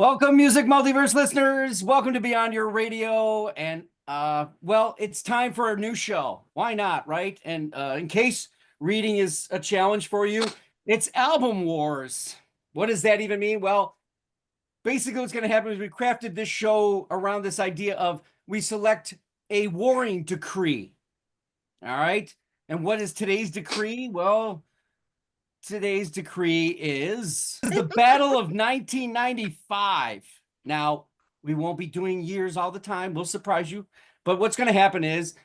Welcome, Music Multiverse listeners. Welcome to Beyond Your Radio. And, well, it's time for a new show. Why not, right? And in case reading is a challenge for you, it's Album Wars. What does that even mean? Well, basically what's going to happen is we crafted this show around this idea of we select a warring decree. All right? And what is today's decree? Well, today's decree is the Battle of 1995. Now, we won't be doing years all the time. We'll surprise you. But what's going to happen is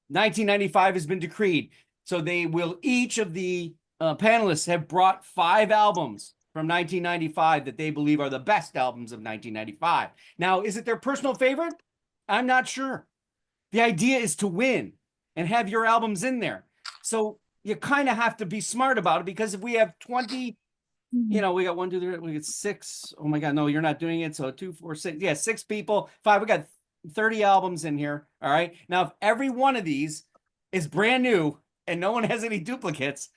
1995 has been decreed. So they will, each of the panelists have brought 5 albums from 1995 that they believe are the best albums of 1995. Now, is it their personal favorite? I'm not sure. The idea is to win and have your albums in there. So you kind of have to be smart about it, because if we have 20, we got 1, 2, 3, we get 6. Oh my God, no, you're not doing it. So 2, 4, 6. Yeah, 6 people, 5. We got 30 albums in here. All right. Now, if every one of these is brand new and no one has any duplicates,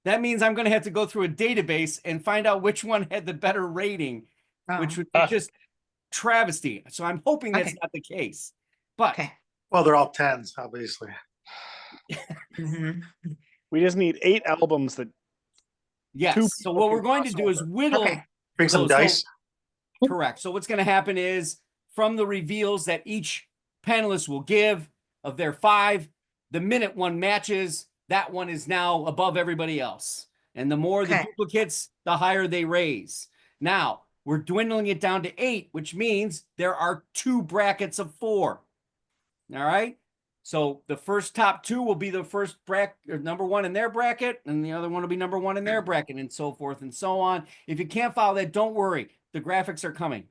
that means I'm going to have to go through a database and find out which one had the better rating, which would be just travesty. So I'm hoping that's not the case. But well, they're all 10s, obviously. We just need 8 albums that. Yes. So what we're going to do is whittle. Bring some dice. Correct. So what's going to happen is, from the reveals that each panelist will give of their 5, the minute one matches, that one is now above everybody else. And the more the duplicates, the higher they raise. Now, we're dwindling it down to 8, which means there are 2 brackets of 4. All right. So the first top 2 will be the first bracket, or number 1 in their bracket, and the other one will be number 1 in their bracket, and so forth and so on. If you can't follow that, don't worry. The graphics are coming.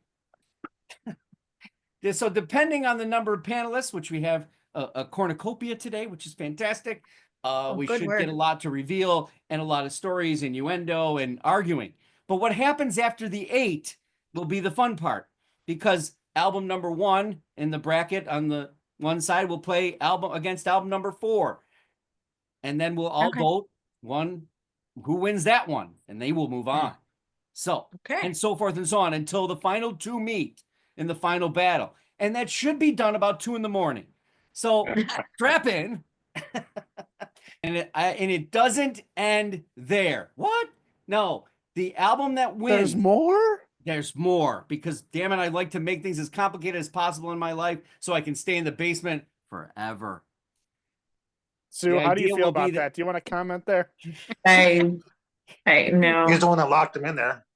So depending on the number of panelists, which we have a cornucopia today, which is fantastic, we should get a lot to reveal and a lot of stories, innuendo, and arguing. But what happens after the 8 will be the fun part, because album number 1 in the bracket on the one side will play album against album number 4. And then we'll all vote who wins that one, and they will move on. So, and so forth and so on until the final 2 meet in the final battle. And that should be done about 2 in the morning. So strap in. And it doesn't end there. What? No, the album that wins. There's more? There's more, because damn it, I like to make things as complicated as possible in my life so I can stay in the basement forever. Sue, how do you feel about that? Do you want to comment there? I know. He's the one that locked him in there.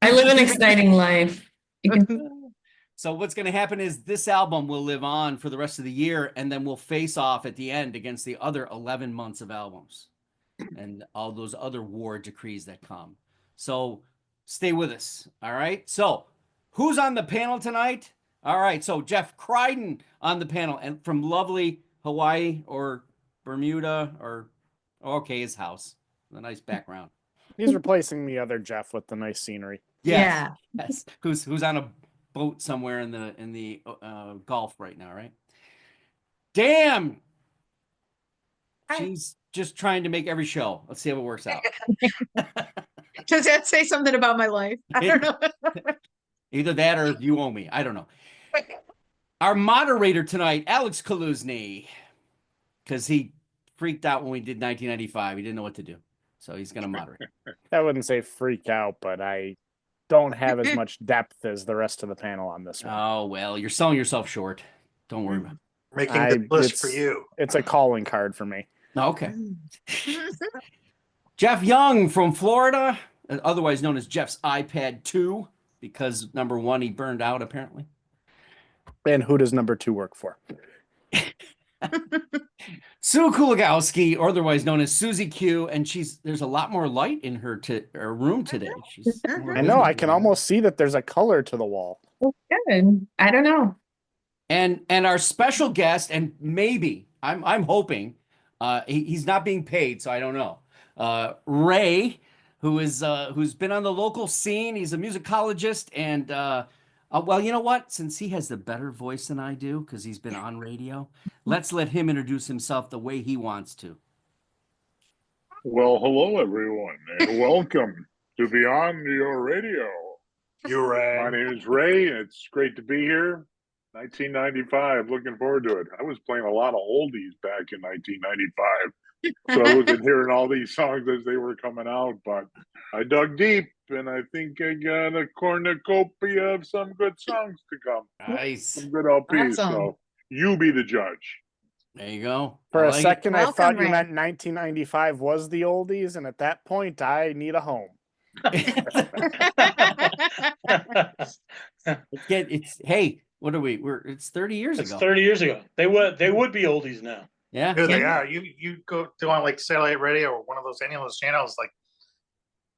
I live an exciting life. So what's going to happen is this album will live on for the rest of the year, and then we'll face off at the end against the other 11 months of albums and all those other war decrees that come. So stay with us. All right. So who's on the panel tonight? All right. So Jeff Crichton on the panel, and from lovely Hawaii or Bermuda, or his house, the nice background. He's replacing the other Jeff with the nice scenery. Yes. Yes. Who's on a boat somewhere in the Gulf right now, right? Damn. She's just trying to make every show. Let's see how it works out. Does that say something about my life? I don't know. Either that or you owe me. I don't know. Our moderator tonight, Alex Kaluzny, because he freaked out when we did 1995. He didn't know what to do. So he's going to moderate. I wouldn't say freak out, but I don't have as much depth as the rest of the panel on this one. Oh, well, you're selling yourself short. Don't worry about it. Making the list for you. It's a calling card for me. Okay. Jeff Young from Florida, otherwise known as Jeff's iPad 2, because number 1 he burned out apparently. And who does number 2 work for? Sue Kulagowski, or otherwise known as Susie Q, and there's a lot more light in her room today. I know, I can almost see that there's a color to the wall. Good. I don't know. And our special guest, and maybe I'm hoping he's not being paid, so I don't know. Ray, who's been on the local scene. He's a musicologist, and well, you know what? Since he has the better voice than I do, because he's been on radio, let's let him introduce himself the way he wants to. Well, hello everyone, and welcome to Beyond Your Radio. You're right. My name is Ray, and it's great to be here. 1995, looking forward to it. I was playing a lot of oldies back in 1995, so I wasn't hearing all these songs as they were coming out, but I dug deep, and I think I got a cornucopia of some good songs to come. Nice. Some good LPs, Awesome. so you be the judge. There you go. For I a like it. second, I Welcome, thought you Ray. meant 1995 was the oldies, and at that point, I need a home. It's hey, what are we? It's 30 years It's ago. 30 years ago. They would be oldies now. Yeah. Here they Yeah. are. You go to on like satellite radio or one of those any of those channels, like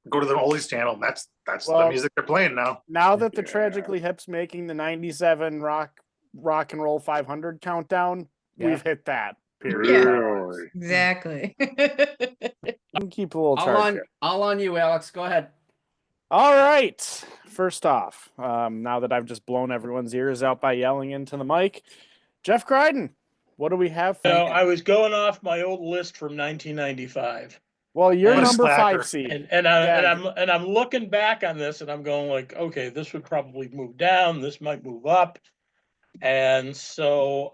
go to the oldies channel. And that's the Well, music they're playing now. Now that the Yeah. Tragically Hip's making the 97 rock and roll 500 countdown, Yeah. we've hit that. Period. Really? Exactly. You can keep a little charge here. All on you, Alex. Go ahead. All right. First off, now that I've just blown everyone's ears out by yelling into the mic, Jeff Crichton, what do we have for No, you? I was going off my old list from 1995, Well, you're What a number slacker. 5 seed. and I'm looking back on this, and I'm going like, okay, this would probably move down. This might move up, and so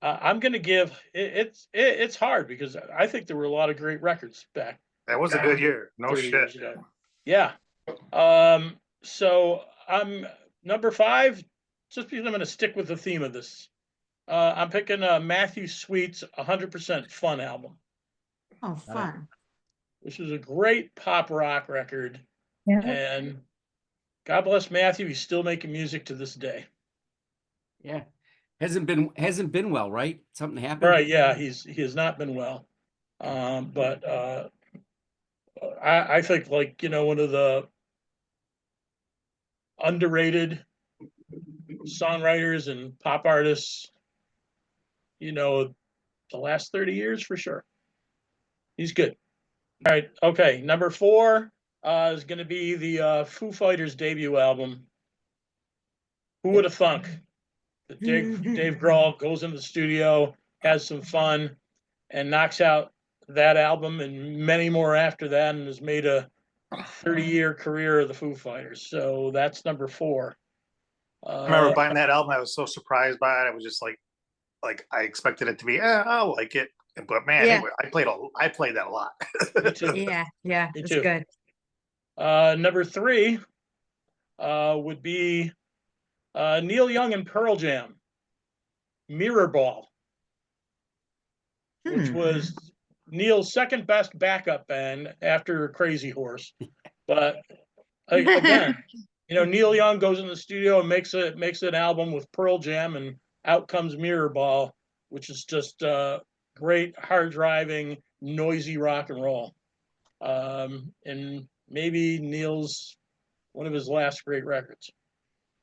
I'm going to give it's hard because I think there were a lot of great records back That was a good year. No 30 years shit. ago. Yeah. So I'm number 5, just because I'm going to stick with the theme of this. I'm picking Matthew Sweet's 100% Fun album, Oh, fun. which is a great pop rock record. Yeah. And God bless Matthew. He's still making music to this day. Yeah. Hasn't been well, right? Something happened. Right. Yeah. He has not been well. But I think one of the underrated songwriters and pop artists, the last 30 years for sure. He's good. All right. Okay. Number 4 is going to be the Foo Fighters debut album. Who would have thunk that Dave Grohl goes into the studio, has some fun, and knocks out that album and many more after that, and has made a 30-year career of the Foo Fighters. So that's number 4. I remember buying that album. I was so surprised by it. I was just like I expected it to be, I'll like it. But man, Yeah. I played that a lot. Me too. Yeah, Me it's too. good. Number 3 would be Neil Young and Pearl Jam, Mirror Ball, which was Neil's second best backup band after Crazy Horse. But again, Neil Young goes in the studio and makes an album with Pearl Jam, and out comes Mirror Ball, which is just great, hard driving, noisy rock and roll. And maybe Neil's one of his last great records.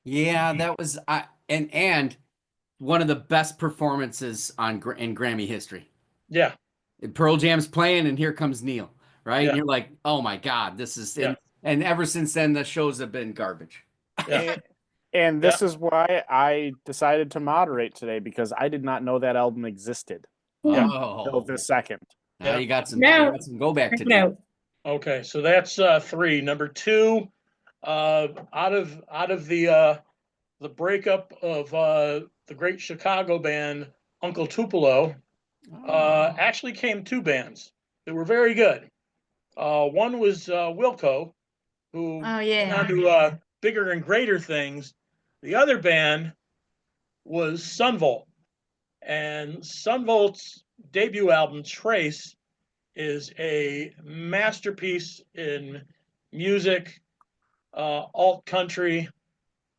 Yeah, that was and one of the best performances in Grammy history. Yeah. Pearl Jam's playing, and here comes Neil, right? Yeah. And you're like, oh my God, this is and ever since then the shows have been garbage. Yeah. And this is why I decided to moderate today, because I did not know that album existed until Oh, this second. now you got some, No. go back Check to it do. out. Okay, so that's 3. Number 2, out of the breakup of the great Chicago band Uncle Tupelo, actually came 2 bands that were very good. One was Wilco, who Oh, went yeah. on to bigger and greater things. The other band was Sunvolt, and Sunvolt's debut album Trace is a masterpiece in music, alt country,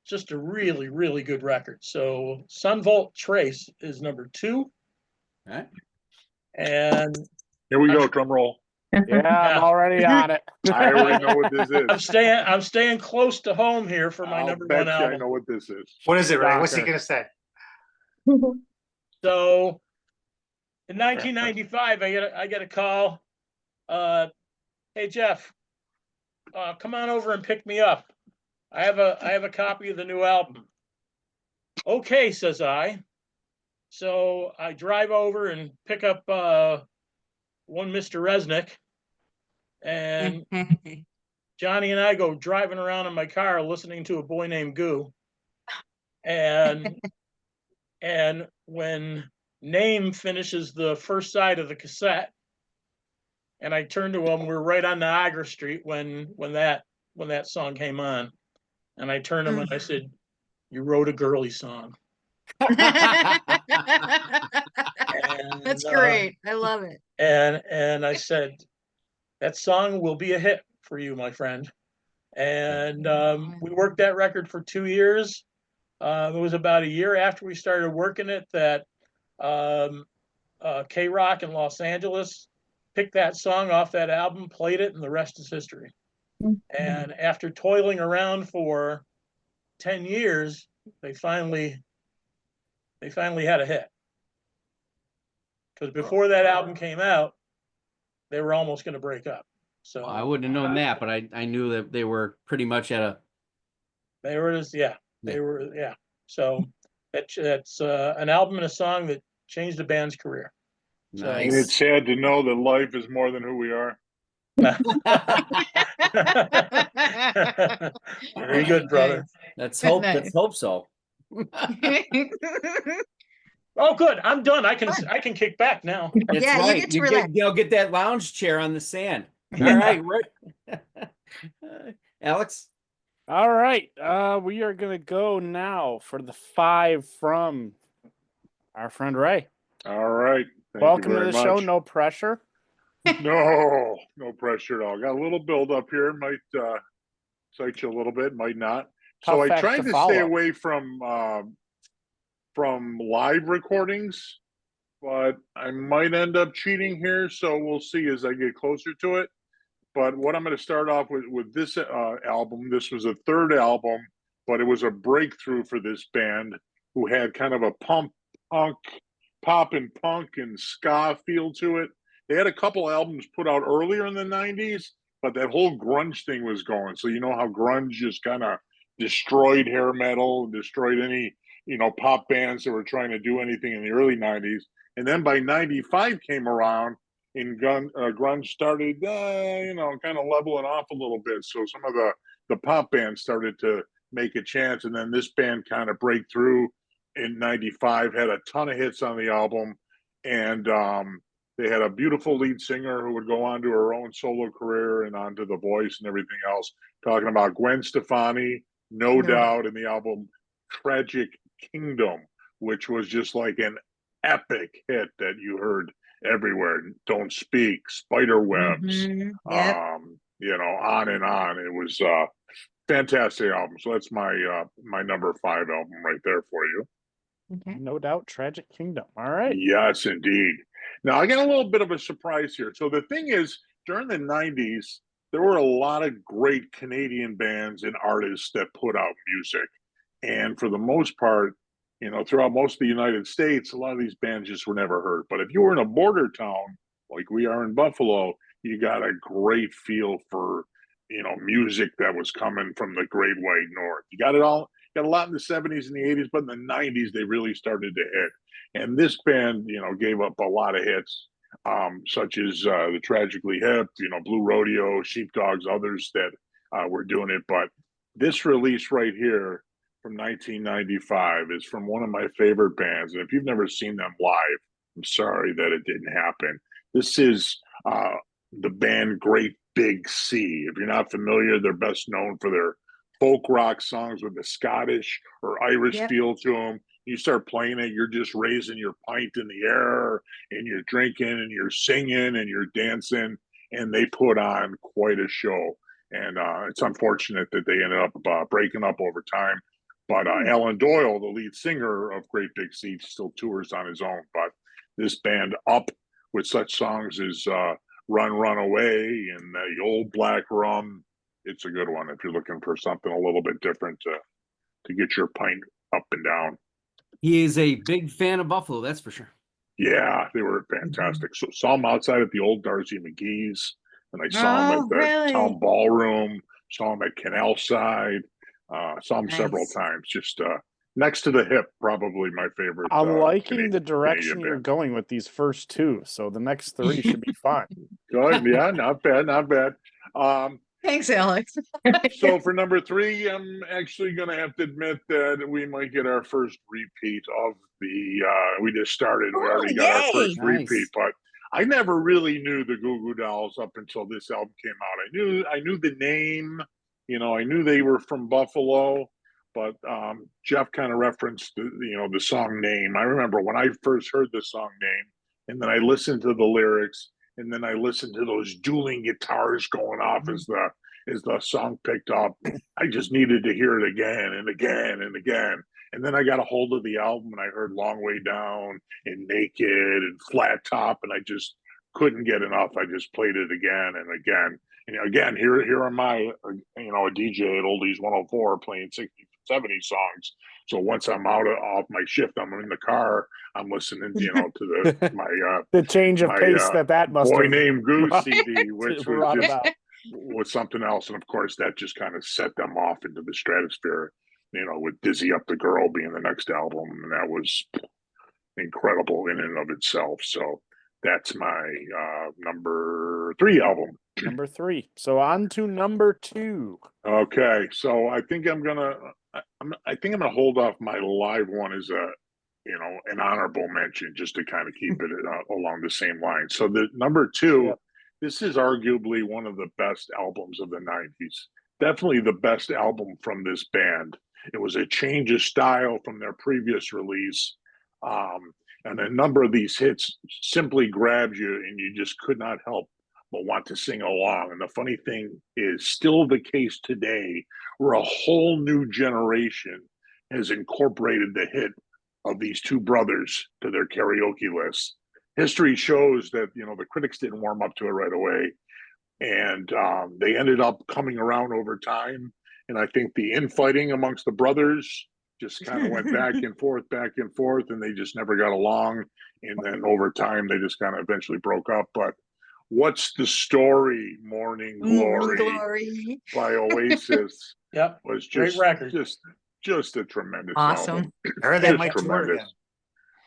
just a really, really good record. So Sunvolt Trace is number 2. All right. And Here we go, drum roll. Yeah, I'm already on it. I already know what this is. I'm staying close to home here for my I'll number bet 1 you I album. know what this is. What is it, Ray? What's he Shocker. gonna say? So in 1995, I get a call. Hey Jeff, come on over and pick me up. I have a copy of the new album. Okay, says I. So I drive over and pick up one Mr. Resnick, and Johnny and I go driving around in my car listening to A Boy Named Goo. And when Name finishes the first side of the cassette, and I turned to him, we're right on Niagara Street when that song came on. And I turned to him and I said, "You wrote a girly song." That's great. I love it. And I said, "That song will be a hit for you, my friend." And we worked that record for 2 years. It was about a year after we started working it that K-Rock in Los Angeles picked that song off that album, played it, and the rest is history. And after toiling around for 10 years, they finally had a hit. Because before that album came out, they were almost going to break up. So I wouldn't have known that, but I knew that they were pretty much at a. they were just So that's an album and a song that changed the band's career. Nice. And it's sad to know that life is more than who we are. Very good, brother. Let's hope. Nice. Let's hope so. Oh, good. I'm done. I can kick back now. That's Yeah, you right. get to relax. You'll get that lounge chair on the sand. All right, Alex. All right. We are going to go now for the 5 from our friend Ray. All right. Thank Welcome you to very the show. much. No pressure. No pressure at all. Got a little build up here. Might excite you a little bit, might not. Tough So I act tried to to follow. stay away from live recordings, but I might end up cheating here. So we'll see as I get closer to it. But what I'm going to start off with this album. This was a third album, but it was a breakthrough for this band who had kind of a pop and punk and ska feel to it. They had a couple albums put out earlier in the 90s, but that whole grunge thing was going. So you know how grunge just kind of destroyed hair metal, destroyed any, pop bands that were trying to do anything in the early 90s. And then by 95 came around and grunge started, kind of leveling off a little bit. So some of the pop bands started to make a chance. And then this band kind of break through in 95, had a ton of hits on the album. And they had a beautiful lead singer who would go on to her own solo career and on to The Voice and everything else. Talking about Gwen Stefani, No Doubt, in the album Tragic Kingdom, which was just like an epic hit that you heard everywhere. Don't Speak, Spiderwebs, Yep. on and on. It was a fantastic album. So that's my number 5 album right there for you. Okay. No Doubt, Tragic Kingdom. All right. Yes, indeed. Now, I got a little bit of a surprise here. So the thing is, during the 90s, there were a lot of great Canadian bands and artists that put out music. And for the most part, throughout most of the United States, a lot of these bands just were never heard. But if you were in a border town, like we are in Buffalo, you got a great feel for, music that was coming from the Great White North. You got it all. Got a lot in the 70s and the 80s, but in the 90s, they really started to hit. And this band, gave up a lot of hits, such as the Tragically Hip, Blue Rodeo, Sheepdogs, others that were doing it. But this release right here from 1995 is from one of my favorite bands. And if you've never seen them live, I'm sorry that it didn't happen. This is the band Great Big Sea. If you're not familiar, they're best known for their folk rock songs with a Scottish or Irish feel to them. You start playing it, you're just raising your pint in the air and you're drinking and you're singing and you're dancing, and they put on quite a show. And it's unfortunate that they ended up breaking up over time. But Alan Doyle, the lead singer of Great Big Sea, still tours on his own. But this band up with such songs as Run, Run Away and The Old Black Rum. It's a good one if you're looking for something a little bit different to get your pint up and down. He is a big fan of Buffalo, that's for sure. Yeah, they were fantastic. So saw them outside at the old Darcy McGee's, and I saw them at the town ballroom, saw them at Canal Side, saw them several times. Just next to the Hip, probably my favorite. I'm liking the direction you're going with these first 2, so the next 3 should be fun. Good, yeah, not bad, not bad. Thanks, Alex. So for number 3, I'm actually going to have to admit that we might get our first repeat of the. We just started. We already got our yay. first repeat, but I never really knew the Goo Goo Dolls up until this album came out. I knew the name. I knew they were from Buffalo, but Jeff kind of referenced the song name. I remember when I first heard the song name, and then I listened to the lyrics, and then I listened to those dueling guitars going off as the song picked up. I just needed to hear it again and again and again. And then I got a hold of the album and I heard Long Way Down and Naked and Flat Top, and I just couldn't get enough. I just played it again and again. Again, here am I, a DJ at Oldies 104 playing 60, 70 songs. So once I'm off my shift, I'm in the car, I'm listening, to my the change of pace that must Boy have Named Goose CD, which brought about. was something else. And of course, that just kind of set them off into the stratosphere, with Dizzy Up the Girl being the next album. And that was incredible in and of itself. So that's my number 3 album. Number 3. So on to number 2. Okay. So I think I'm gonna hold off my live one as an honorable mention, just to kind of keep it along the same line. So the number 2, Yep. This is arguably one of the best albums of the 90s. Definitely the best album from this band. It was a change of style from their previous release. And a number of these hits simply grabbed you and you just could not help but want to sing along. And the funny thing is still the case today, where a whole new generation has incorporated the hit of these two brothers to their karaoke list. History shows that, the critics didn't warm up to it right away. And they ended up coming around over time. And I think the infighting amongst the brothers just kind of went back and forth, and they just never got along. And then over time, they just kind of eventually broke up. But What's the Story, Morning Glory by Oasis Yep. was Great just record. just a tremendous Awesome. album. I heard they Just might tour tremendous.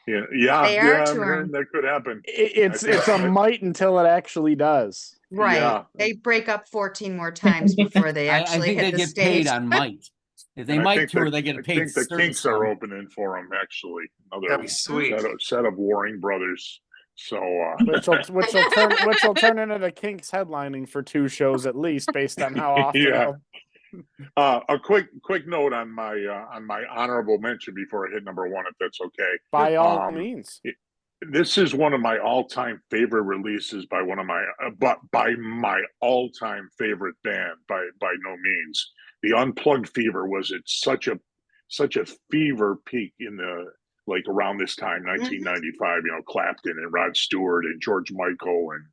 again. Yeah, They are I'm touring. hearing that could happen. It's a might until it actually does. Right. Yeah. They break up 14 more times before they I actually think hit they the get stage. paid on might. If they And I might think tour, that- they get I paid. think the certain Kinks are sum. opening for them, actually. That'd Another be sweet. set of warring brothers. So Which will turn into the Kinks headlining for 2 shows at least, based on how often. Yeah. A quick note on my honorable mention before I hit number 1, if that's okay. By all means. This is one of my all-time favorite releases by by my all-time favorite band by no means. The Unplugged Fever was at such a fever peak in the around this time, 1995. Clapton and Rod Stewart and George Michael and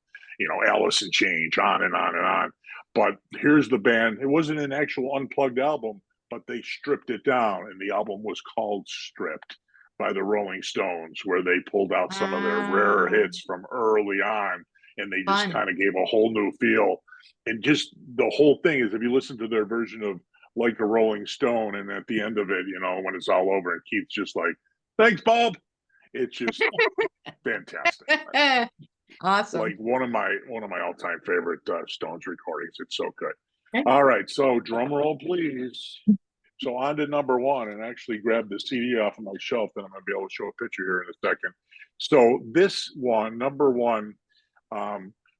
Alice in Chains, on and on and on. But here's the band. It wasn't an actual Unplugged album, but they stripped it down, and the album was called Stripped by the Rolling Stones, where they pulled out some of their rarer hits from early on, and they just Fun. kind of gave a whole new feel. And just the whole thing is, if you listen to their version of Like a Rolling Stone, and at the end of it, when it's all over, and Keith's just like, "Thanks, Bob," it's just fantastic. Awesome. Like one of my all-time favorite Stones recordings. It's so good. Okay. All right, so drum roll, please. So on to number 1, and actually grab the CD off of my shelf, and I'm going to be able to show a picture here in a second. So this one, number 1,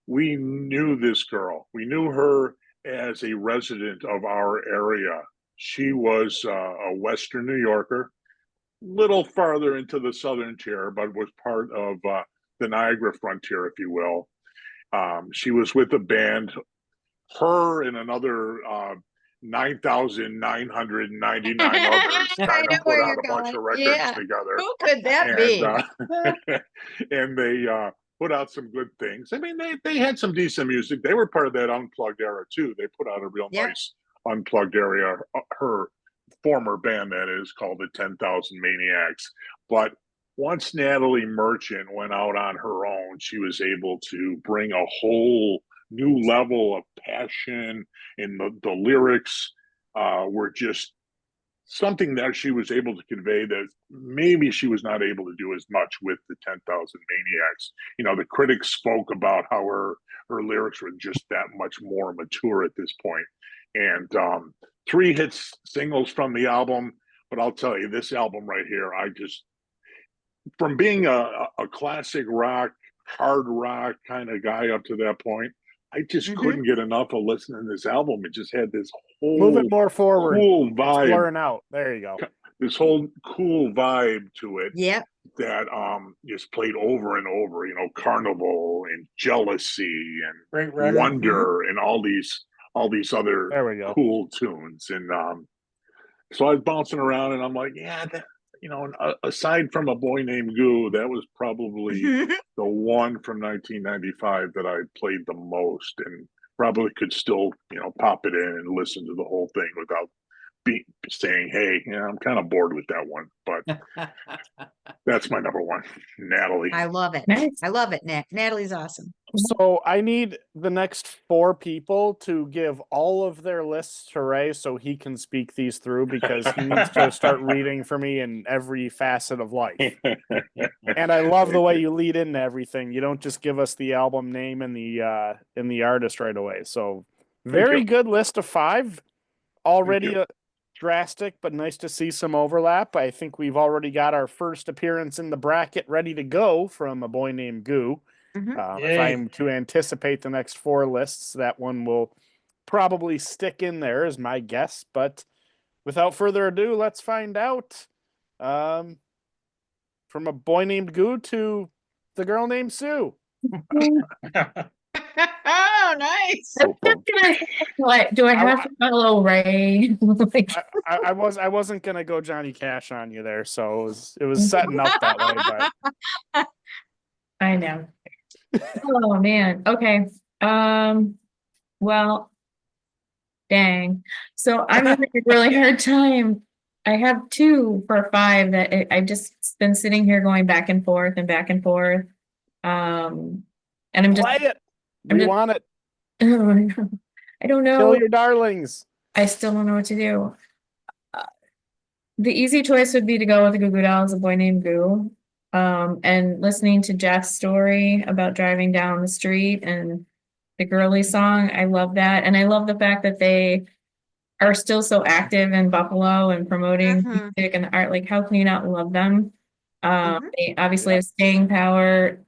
we knew this girl. We knew her as a resident of our area. She was a Western New Yorker, little farther into the Southern tier, but was part of the Niagara frontier, if you will. She was with a band, her and another 9,999 others kind know of where put out you're a bunch of going. records Yeah. together. Who could that be? And they put out some good things. I mean, they had some decent music. They were part of that Unplugged era too. They put out a real nice Unplugged era. Her former band, that is, called the 10,000 Maniacs. But once Natalie Merchant went out on her own, she was able to bring a whole new level of passion, and the lyrics were just something that she was able to convey that maybe she was not able to do as much with the 10,000 Maniacs. The critics spoke about how her her lyrics were just that much more mature at this point. And 3 hits singles from the album, but I'll tell you, this album right here, from being a classic rock, hard rock kind of guy up to that point, I just couldn't get enough of listening to this album. It just had this whole Move it more forward. cool It's vibe, blurring out. There you go. this whole cool vibe to it Yep. that just played over and over. You know, Carnival and Jealousy and Great record. Wonder and all these other There we go. cool tunes. And so I was bouncing around, and I'm like, yeah, aside from A Boy Named Goo, that was probably the one from 1995 that I played the most, and probably could still, pop it in and listen to the whole thing without saying, hey, I'm kind of bored with that one. But that's my number one, Natalie. I love it. Nice. I love it, Natalie's awesome. So I need the next 4 people to give all of their lists to Ray so he can speak these through, because he needs to start reading for me in every facet of life. And I love the way you lead into everything. You don't just give us the album name and the artist right away. So very good list of 5. Already drastic, but nice to see some overlap. I think we've already got our first appearance in the bracket ready to go from A Boy Named Goo. If I'm to anticipate the next 4 lists, that one will probably stick in there, is my guess. But without further ado, let's find out. From A Boy Named Goo to The Girl Named Sue. Oh, nice. What do I have to follow Ray? Like, I wasn't gonna go Johnny Cash on you there, so it was setting up that way. But I know. Oh man. Okay. Well, dang. So I'm having a really hard time. I have 2 for 5 that I've just been sitting here going back and forth and back and forth. And I'm just. play it. I'm We just- want it. I don't know. Kill your darlings. I still don't know what to do. The easy choice would be to go with the Goo Goo Dolls, A Boy Named Goo. And listening to Jeff's story about driving down the street and the girly song, I love that. And I love the fact that they are still so active in Buffalo and promoting music and art. Like, how can you not love them? They obviously have staying power,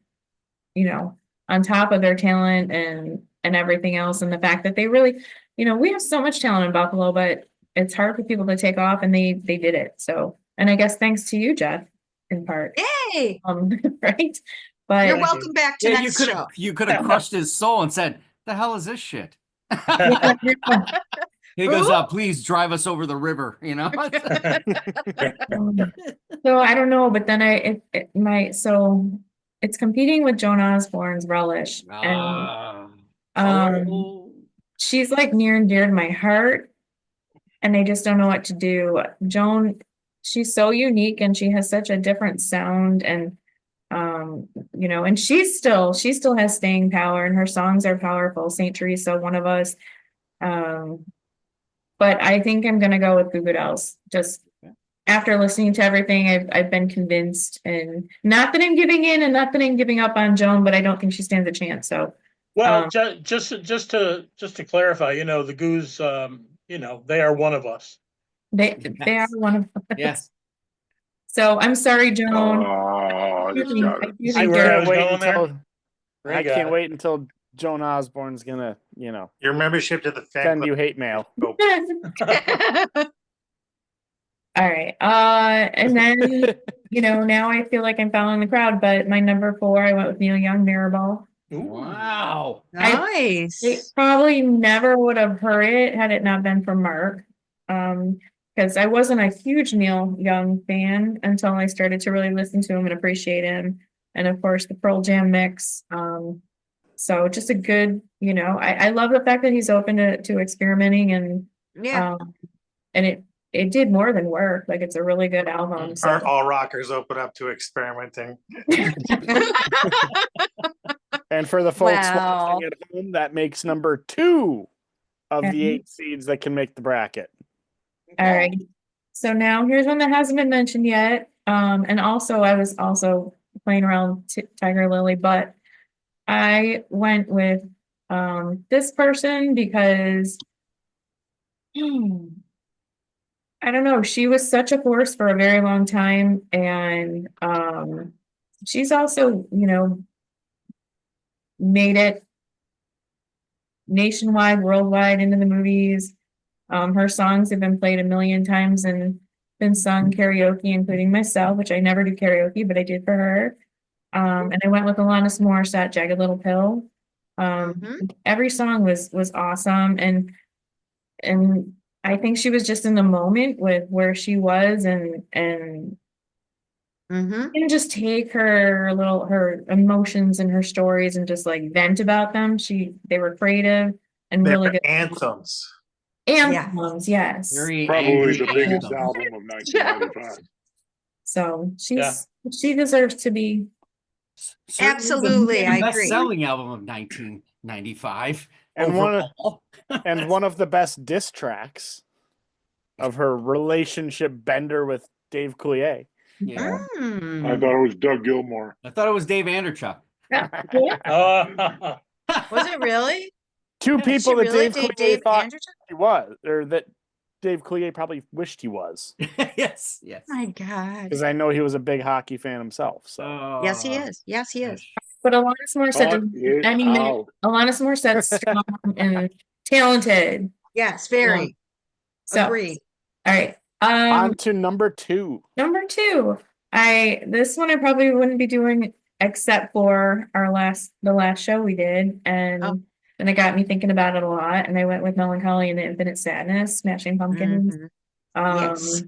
on top of their talent and everything else. And the fact that they really, we have so much talent in Buffalo, but it's hard for people to take off, and they did it. So, and I guess thanks to you, Jeff, in part. Hey, Right? But you're welcome back to Yeah, next show. you could have crushed his soul and said, "The hell is this shit?" He goes, "Please drive us over the river." So I don't know, but then it's competing with Joan Osborne's Relish, and she's like near and dear to my heart, and I just don't know what to do. Joan, she's so unique, and she has such a different sound, and and she still has staying power, and her songs are powerful. Saint Teresa, One of Us. But I think I'm gonna go with Goo Goo Dolls. Just after listening to everything, I've been convinced, and not that I'm giving in and not that I'm giving up on Joan, but I don't think she stands a chance. So, Well, just to clarify, the Goos, they are one of us. they are one of us. Yes. So I'm sorry, Joan. Oh, this got it. See where I was going I there? can't wait until Joan Osborne's gonna, Your membership to the fan send club. you hate mail. All right. And then, now I feel like I'm following the crowd, but my number 4, I went with Neil Young, Mirrorball. Wow. Nice. I probably never would have heard it had it not been for Mark. Because I wasn't a huge Neil Young fan until I started to really listen to him and appreciate him. And of course, the Pearl Jam mix. So just a good, I love the fact that he's open to experimenting, and Yeah. and it did more than work. Like, it's a really good album. So. Aren't all rockers open up to experimenting? And for the folks Wow. watching at home, that makes number 2 of Okay. the 8 seeds that can make the bracket. All right. So now here's one that hasn't been mentioned yet. And also I was also playing around Tiger Lily, but I went with this person because I don't know, she was such a force for a very long time, and she's also, made it nationwide, worldwide, into the movies. Her songs have been played a million times and been sung karaoke, including myself, which I never do karaoke, but I did for her. And I went with Alanis Morissette, Jagged Little Pill. Every song was awesome, and I think she was just in the moment with where she was, and just take her emotions and her stories and just like vent about them. They were creative and They're really good anthems. anthems, yes. Very Probably angry the biggest anthem. album of 1995. So she deserves to be. Certainly Absolutely, I the agree. best-selling album of 1995. And overall. one of the best diss tracks of her relationship bender with Dave Coulier. Yeah. I thought it was Doug Gilmore. I thought it was Dave Anderchuk. Was it really? Two Yeah, people that really? Dave Coulier Dave thought Anderson? he was, or that Dave Coulier probably wished he was, yes. My God. because I know he was a big hockey fan himself. So Yes, he is. Yes, he is. But Alanis Morissette Cut it out. Alanis Morissette's strong and talented. Yes, very. So, Agreed. all right. on to number 2. Number 2. This one I probably wouldn't be doing except for the last show we did, and then it got me thinking about it a lot, and I went with Melancholy and the Infinite Sadness, Smashing Pumpkins. Yes.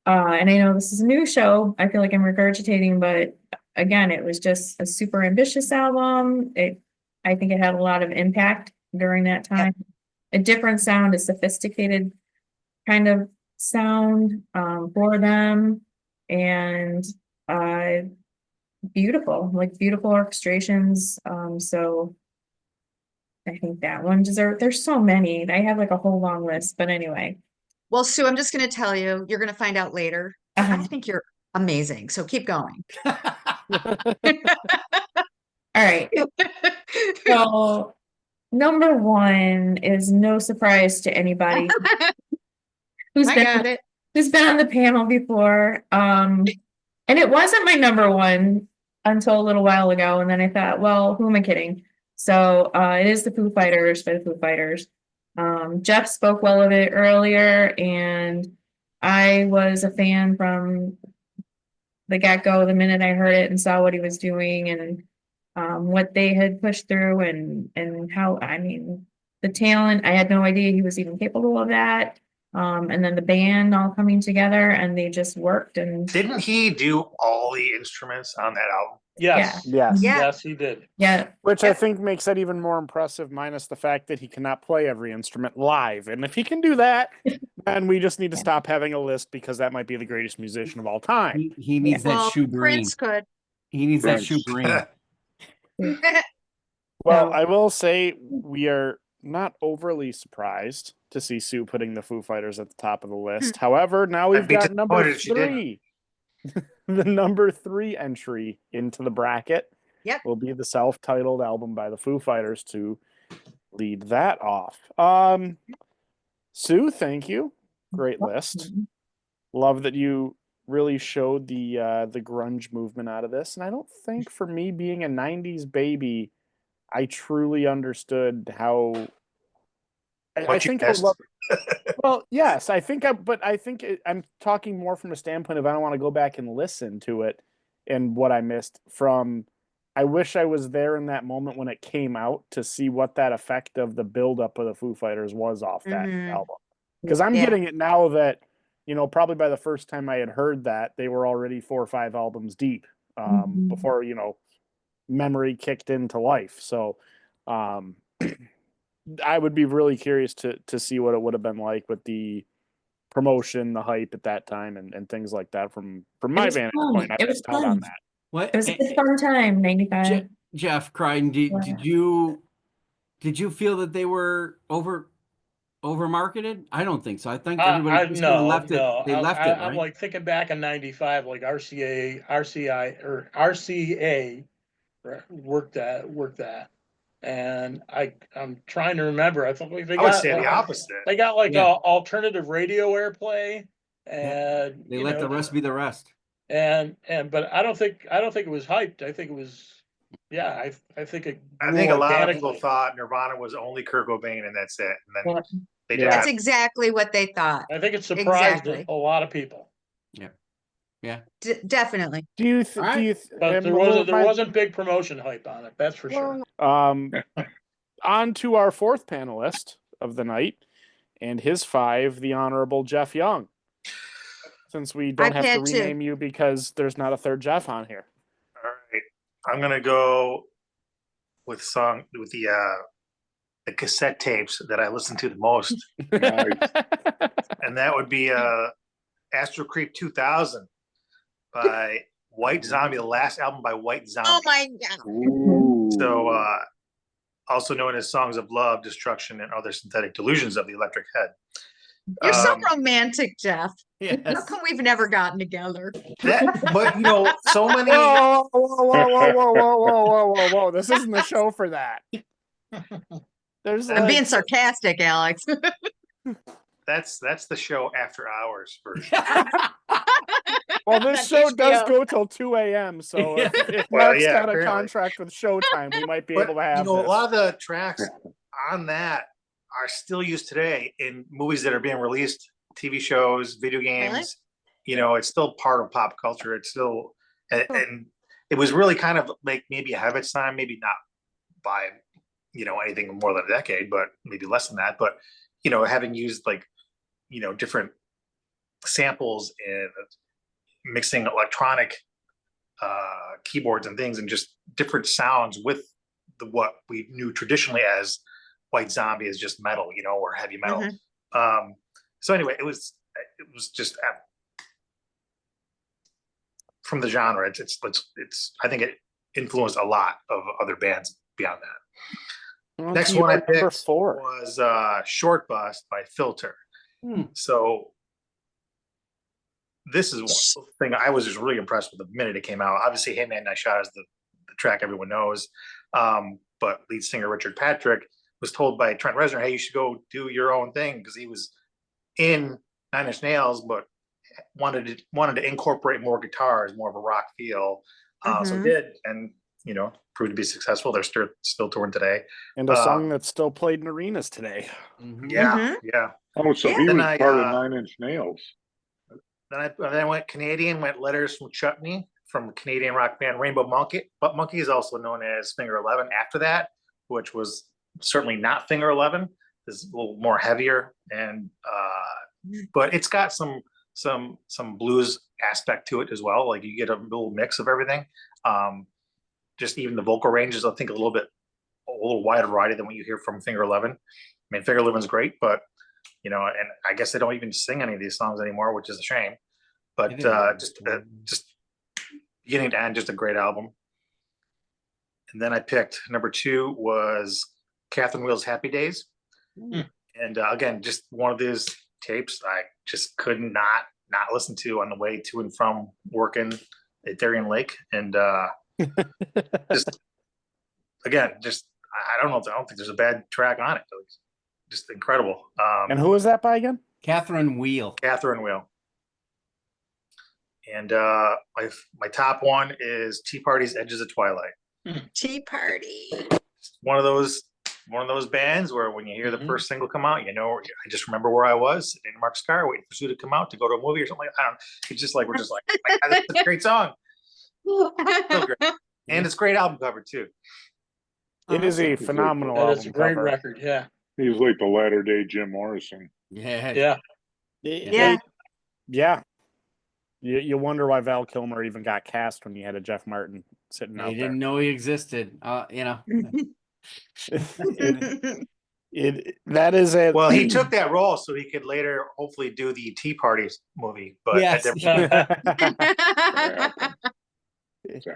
And I know this is a new show. I feel like I'm regurgitating, but again, it was just a super ambitious album. I think it had a lot of impact during that time. A different sound, a sophisticated kind of sound for them, and beautiful orchestrations. So I think that one deserves. There's so many. I have like a whole long list, but anyway. Well, Sue, I'm just going to tell you, you're going to find out later. I think you're amazing. So keep going. All right. So number 1 is no surprise to anybody who's been on the panel before. And it wasn't my number 1 until a little while ago, and then I thought, well, who am I kidding? So it is the Foo Fighters by the Foo Fighters. Jeff spoke well of it earlier, and I was a fan from the get-go the minute I heard it and saw what he was doing, and what they had pushed through, and how, the talent. I had no idea he was even capable of that. And then the band all coming together, and they just worked. And didn't he do all the instruments on that album? Yes. Yes. Yes, he did. Yeah. Which I think makes that even more impressive, minus the fact that he cannot play every instrument live. And if he can do that, then we just need to stop having a list, because that might be the greatest musician of all time. He needs that shoe green. Prince could. He needs that shoe green. Well, I will say we are not overly surprised to see Sue putting the Foo Fighters at the top of the list. However, now we've got number 3. The number 3 entry into the bracket will be the self-titled album by the Foo Fighters to lead that off. Sue, thank you. Great list. Love that you really showed the grunge movement out of this. And I don't think, for me being a 90s baby, I truly understood how. I think I love. Well, yes, I think I'm talking more from a standpoint of I don't want to go back and listen to it and what I missed from. I wish I was there in that moment when it came out to see what that effect of the buildup of the Foo Fighters was off that album. Because I'm getting it now that, probably by the first time I had heard that, they were already 4 or 5 albums deep before, memory kicked into life. So I would be really curious to see what it would have been like with the promotion, the hype at that time, and things like that from my vantage point. I missed out on that. What? It was a good fun time, 95. Jeff Crichton, did you feel that they were over marketed? I don't think so. I think everybody just left it. They left it. I'm like thinking back in 95, like RCA worked that. And I'm trying to remember. I think they I would got say the opposite. they got like Yeah. a alternative radio airplay, and They let the rest be the rest. and but I don't think it was hyped. I think it was, yeah. I think it. I grew think a lot of people organically. thought Nirvana was only Kurt Cobain and that's it. And then they Yeah. That's did. exactly what they thought. I think it surprised Exactly. a lot of people. Definitely. Do you? All right. Do you? But there wasn't big promotion hype on it. That's for sure. On to our fourth panelist of the night, and his 5, the Honorable Jeff Young. Since we don't have to had to. rename you because there's not a third Jeff on here. All right. I'm gonna go with the cassette tapes that I listened to the most. Nice. And that would be Astro Creep 2000 by White Zombie, the last album by White Zombie. Oh my God. Ooh. So also known as Songs of Love, Destruction, and Other Synthetic Delusions of the Electric Head. You're so romantic, Jeff. Yes. How come we've never gotten together? But so many. Whoa, whoa, whoa, whoa, whoa, whoa, whoa, whoa, whoa, whoa! This isn't the show for that. There's I'm being sarcastic, Alex. That's the show after hours version. well, this That's show does HBO. go till 2 a.m. So if Well, Mark's yeah, got a apparently. contract with Showtime, we might be But able to have a this. lot of the tracks on that are still used today in movies that are being released, TV shows, video games. Really? It's still part of pop culture. It's still, and it was really kind of like maybe ahead of its time, maybe not by, anything more than a decade, but maybe less than that. But, having used different samples and mixing electronic keyboards and things and just different sounds with what we knew traditionally as White Zombie is just metal, or heavy metal. So anyway, it was just from the genre. It's I think it influenced a lot of other bands beyond that. On Next to one I your number picked 4. was Short Bus by Filter. Hmm. So this is one thing I was just really impressed with the minute it came out. Obviously, Hey Man, Nice Shot is the track everyone knows. But lead singer Richard Patrick was told by Trent Reznor, hey, you should go do your own thing, because he was in 9 Inch Nails, but wanted to incorporate more guitars, more of a rock feel. So he did, and proved to be successful. They're still touring today. And a song that's still played in arenas today. Mhm. Yeah. Oh, so he Then was I, part of 9 Inch Nails. Then I went Canadian, went Letters from Chutney from Canadian rock band Rainbow Monkey. But Monkey is also known as Finger 11 after that, which was certainly not Finger 11. This is a little more heavier, and but it's got some blues aspect to it as well. Like you get a little mix of everything. Just even the vocal ranges, I think a little wider variety than what you hear from Finger 11. I mean, Finger 11 is great, but and I guess they don't even sing any of these songs anymore, which is a shame. But just beginning to end, just a great album. And then I picked number 2 was Catherine Wheel's Happy Days. And again, just one of these tapes I just could not listen to on the way to and from working at Darien Lake. And just I don't know. I don't think there's a bad track on it. It's just incredible. And who was that by again? Catherine Wheel. Catherine Wheel. And my top one is Tea Party's Edges of Twilight. Tea Party. One of those bands where when you hear the first single come out, I just remember where I was sitting in Mark's car waiting for Sue to come out to go to a movie or something. I don't know. It's just like we're just like that's a great song. So great. And it's a great album cover too. It is a phenomenal That album is a great cover. record. Yeah. He was like the latter day Jim Morrison. Yeah. Yeah. You wonder why Val Kilmer even got cast when you had a Jeff Martin sitting out They there. didn't know he existed. That is it. Well, he took that role so he could later hopefully do the Tea Party movie. But Yes.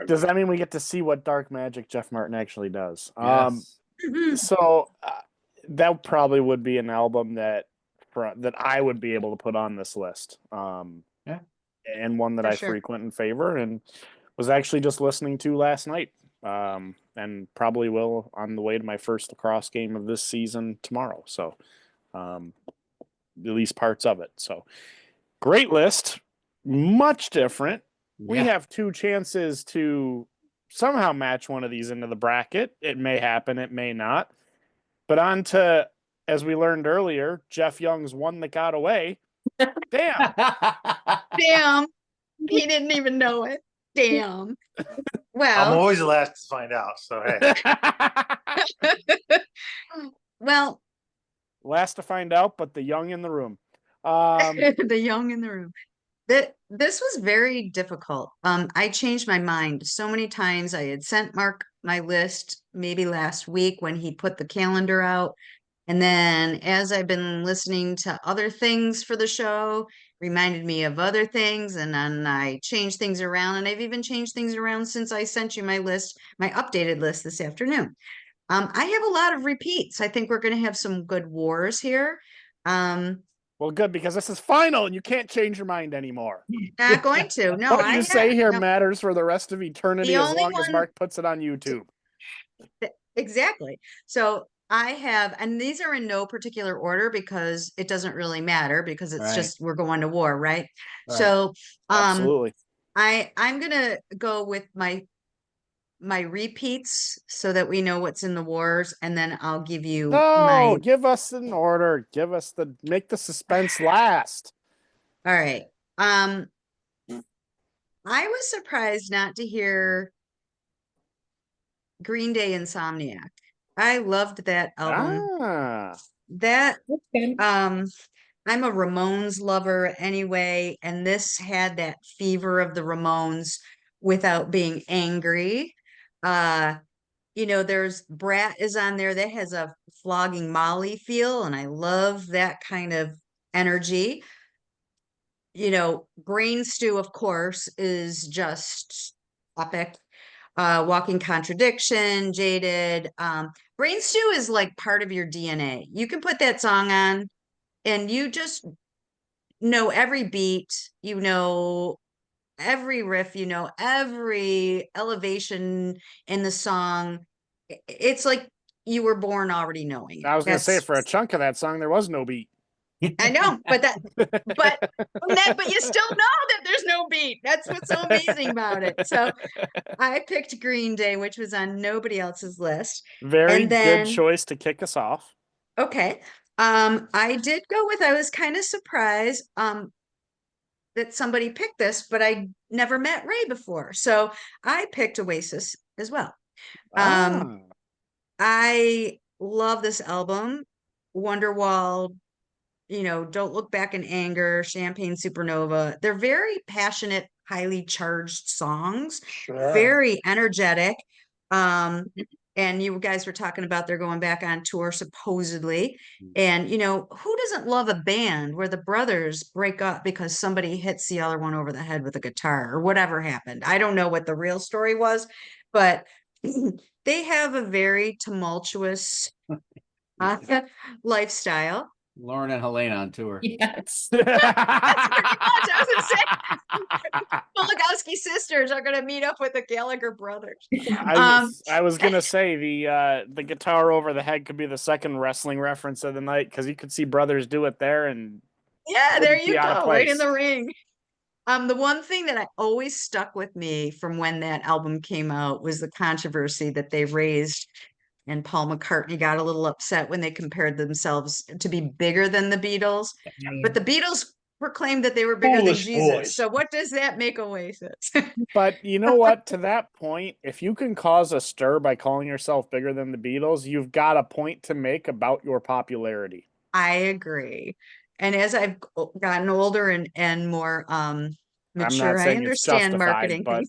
Does that mean we get to see what dark magic Jeff Martin actually does? Yes. So that probably would be an album that I would be able to put on this list. Yeah. And one that For I sure. frequent and favor, and was actually just listening to last night and probably will on the way to my first lacrosse game of this season tomorrow. So, at least parts of it. So, great list, much different. We Yeah. have 2 chances to somehow match one of these into the bracket. It may happen, it may not. But on to, as we learned earlier, Jeff Young's One That Got Away. Damn. Damn. He didn't even know it. Damn. I'm Well, always the last to find out. So hey, well, Last to find out, but the young in the room. the young in the room. This was very difficult. I changed my mind so many times. I had sent Mark my list maybe last week when he put the calendar out. And then as I've been listening to other things for the show, reminded me of other things, and then I changed things around, and I've even changed things around since I sent you my list, my updated list this afternoon. I have a lot of repeats. I think we're going to have some good wars here. Well, good, because this is final and you can't change your mind anymore. Not going to. No, What you say here no. matters for the rest of eternity The as only long as one- Mark puts it on YouTube. Exactly. So I have, and these are in no particular order because it doesn't really matter because it's Right. just we're going to war, right? Right. So Absolutely. I'm gonna go with my repeats so that we know what's in the wars, and then I'll give you No, give us an order. Give us make the suspense last. all right. I was surprised not to hear Green Day Insomniac. I loved that album. That That's good. I'm a Ramones lover anyway, and this had that fever of the Ramones without being angry. There's Brat is on there that has a flogging Molly feel, and I love that kind of energy. Brain Stew, of course, is just epic. Walking Contradiction, Jaded. Brain Stew is like part of your DNA. You can put that song on and you just know every beat, every riff, every elevation in the song. It's like you were born already knowing it. I was going to say, for a chunk of that song, there was no beat. I know, but you still know that there's no beat. That's what's so amazing about it. So I picked Green Day, which was on nobody else's list. Very good choice to kick us off. Okay. I did go with, I was kind of surprised that somebody picked this, but I never met Ray before. So I picked Oasis as well. I love this album. Wonderwall, Don't Look Back in Anger, Champagne Supernova. They're very passionate, highly charged songs, very energetic. And you guys were talking about they're going back on tour supposedly. And, who doesn't love a band where the brothers break up because somebody hits the other one over the head with a guitar or whatever happened? I don't know what the real story was, but they have a very tumultuous lifestyle. Lauren and Helena on tour. Yes. That's pretty much. I was gonna say, the Legowski sisters are gonna meet up with the Gallagher brothers. I was gonna say the guitar over the head could be the second wrestling reference of the night, because you could see brothers do it there, and yeah, there you be out of go, right in place. the ring. The one thing that I always stuck with me from when that album came out was the controversy that they raised. And Paul McCartney got a little upset when they compared themselves to be bigger than the Beatles. But the Beatles proclaimed that they were bigger Foolish than Jesus. boys. So what does that make Oasis? But you know what? To that point, if you can cause a stir by calling yourself bigger than the Beatles, you've got a point to make about your popularity. I agree. And as I've gotten older and more mature, I understand marketing things.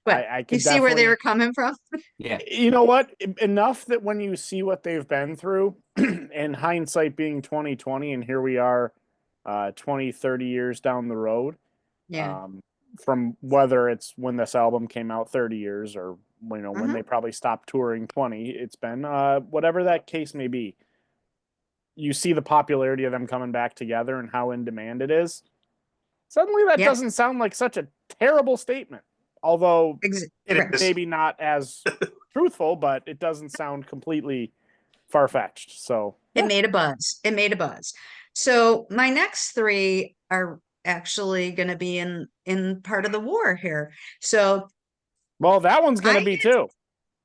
But I you see where they were coming from? Yeah. You know what? Enough that when you see what they've been through, and hindsight being 2020, and here we are 20, 30 years down the road. Yeah. From whether it's when this album came out 30 years or when they probably stopped touring 20, it's been whatever that case may be. You see the popularity of them coming back together and how in demand it is. Suddenly that doesn't sound like such a terrible statement. Although It Correct. is. maybe not as truthful, but it doesn't sound completely far-fetched. So It made a buzz. It made a buzz. So my next three are actually going to be in part of the war here. So well, that one's gonna I be too.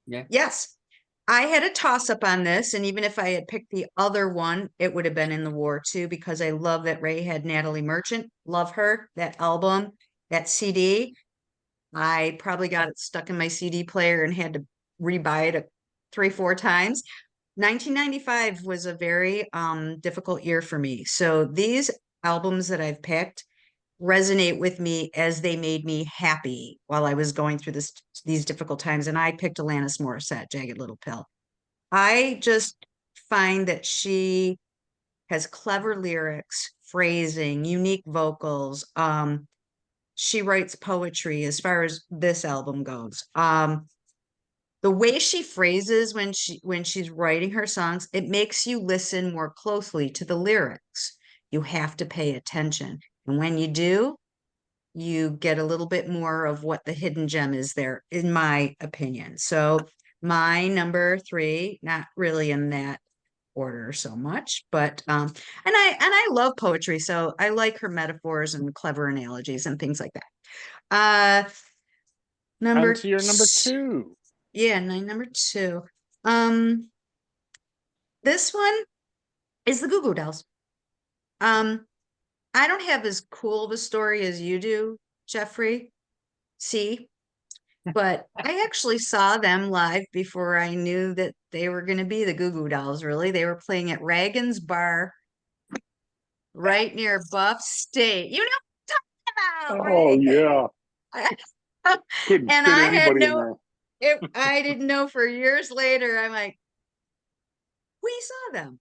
yes, I had a toss up on this, and even if I had picked the other one, it would have been in the war too, because I love that Ray had Natalie Merchant. Love her, that album, that CD. I probably got it stuck in my CD player and had to rebuy it 3-4 times. 1995 was a very difficult year for me. So these albums that I've picked resonate with me as they made me happy while I was going through these difficult times. And I picked Alanis Morissette, Jagged Little Pill. I just find that she has clever lyrics, phrasing, unique vocals. She writes poetry as far as this album goes. The way she phrases when she's writing her songs, it makes you listen more closely to the lyrics. You have to pay attention. And when you do, you get a little bit more of what the hidden gem is there, in my opinion. So my number 3, not really in that order so much, but and I love poetry, so I like her metaphors and clever analogies and things like that. Number On to your number 2. Yeah, number 2. This one is the Goo Goo Dolls. I don't have as cool of a story as you do, Jeffrey C. But I actually saw them live before I knew that they were going to be the Goo Goo Dolls, really. They were playing at Reagan's Bar right near Buff State. You know what I'm talking about, Oh right? yeah, couldn't And fit I had anybody in there. I didn't know for years later. I'm like, we saw them.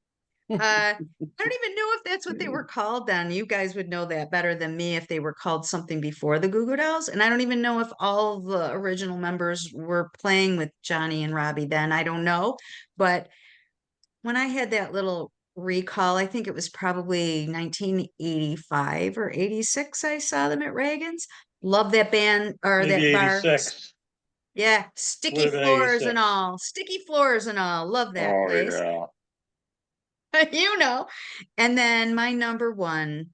I don't even know if that's what they were called then. You guys would know that better than me if they were called something before the Goo Goo Dolls. And I don't even know if all the original members were playing with Johnny and Robbie then. I don't know. But when I had that little recall, I think it was probably 1985 or 86, I saw them at Reagan's. Love that band or Maybe that bar. 86. Yeah, sticky Would've been floors 86. and all. Sticky floors and all. Love that Oh place. yeah. You know. And then my number 1,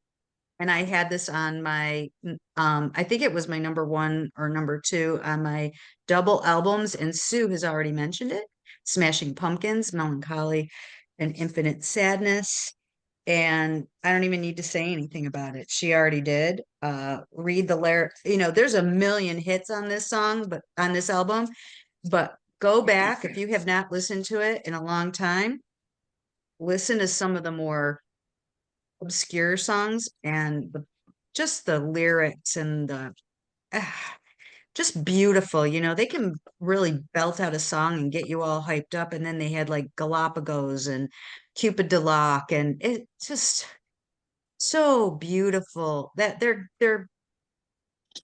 and I had this on my I think it was my number 1 or number 2 on my double albums, and Sue has already mentioned it. Smashing Pumpkins, Melancholy and Infinite Sadness. And I don't even need to say anything about it. She already did. Read the lyric. You know, there's a million hits on this song, but on this album. But go back if you have not listened to it in a long time. Listen to some of the more obscure songs and just the lyrics and the just beautiful. You know, they can really belt out a song and get you all hyped up. And then they had like Galapagos and Cupid DeLocke, and it's just so beautiful that they're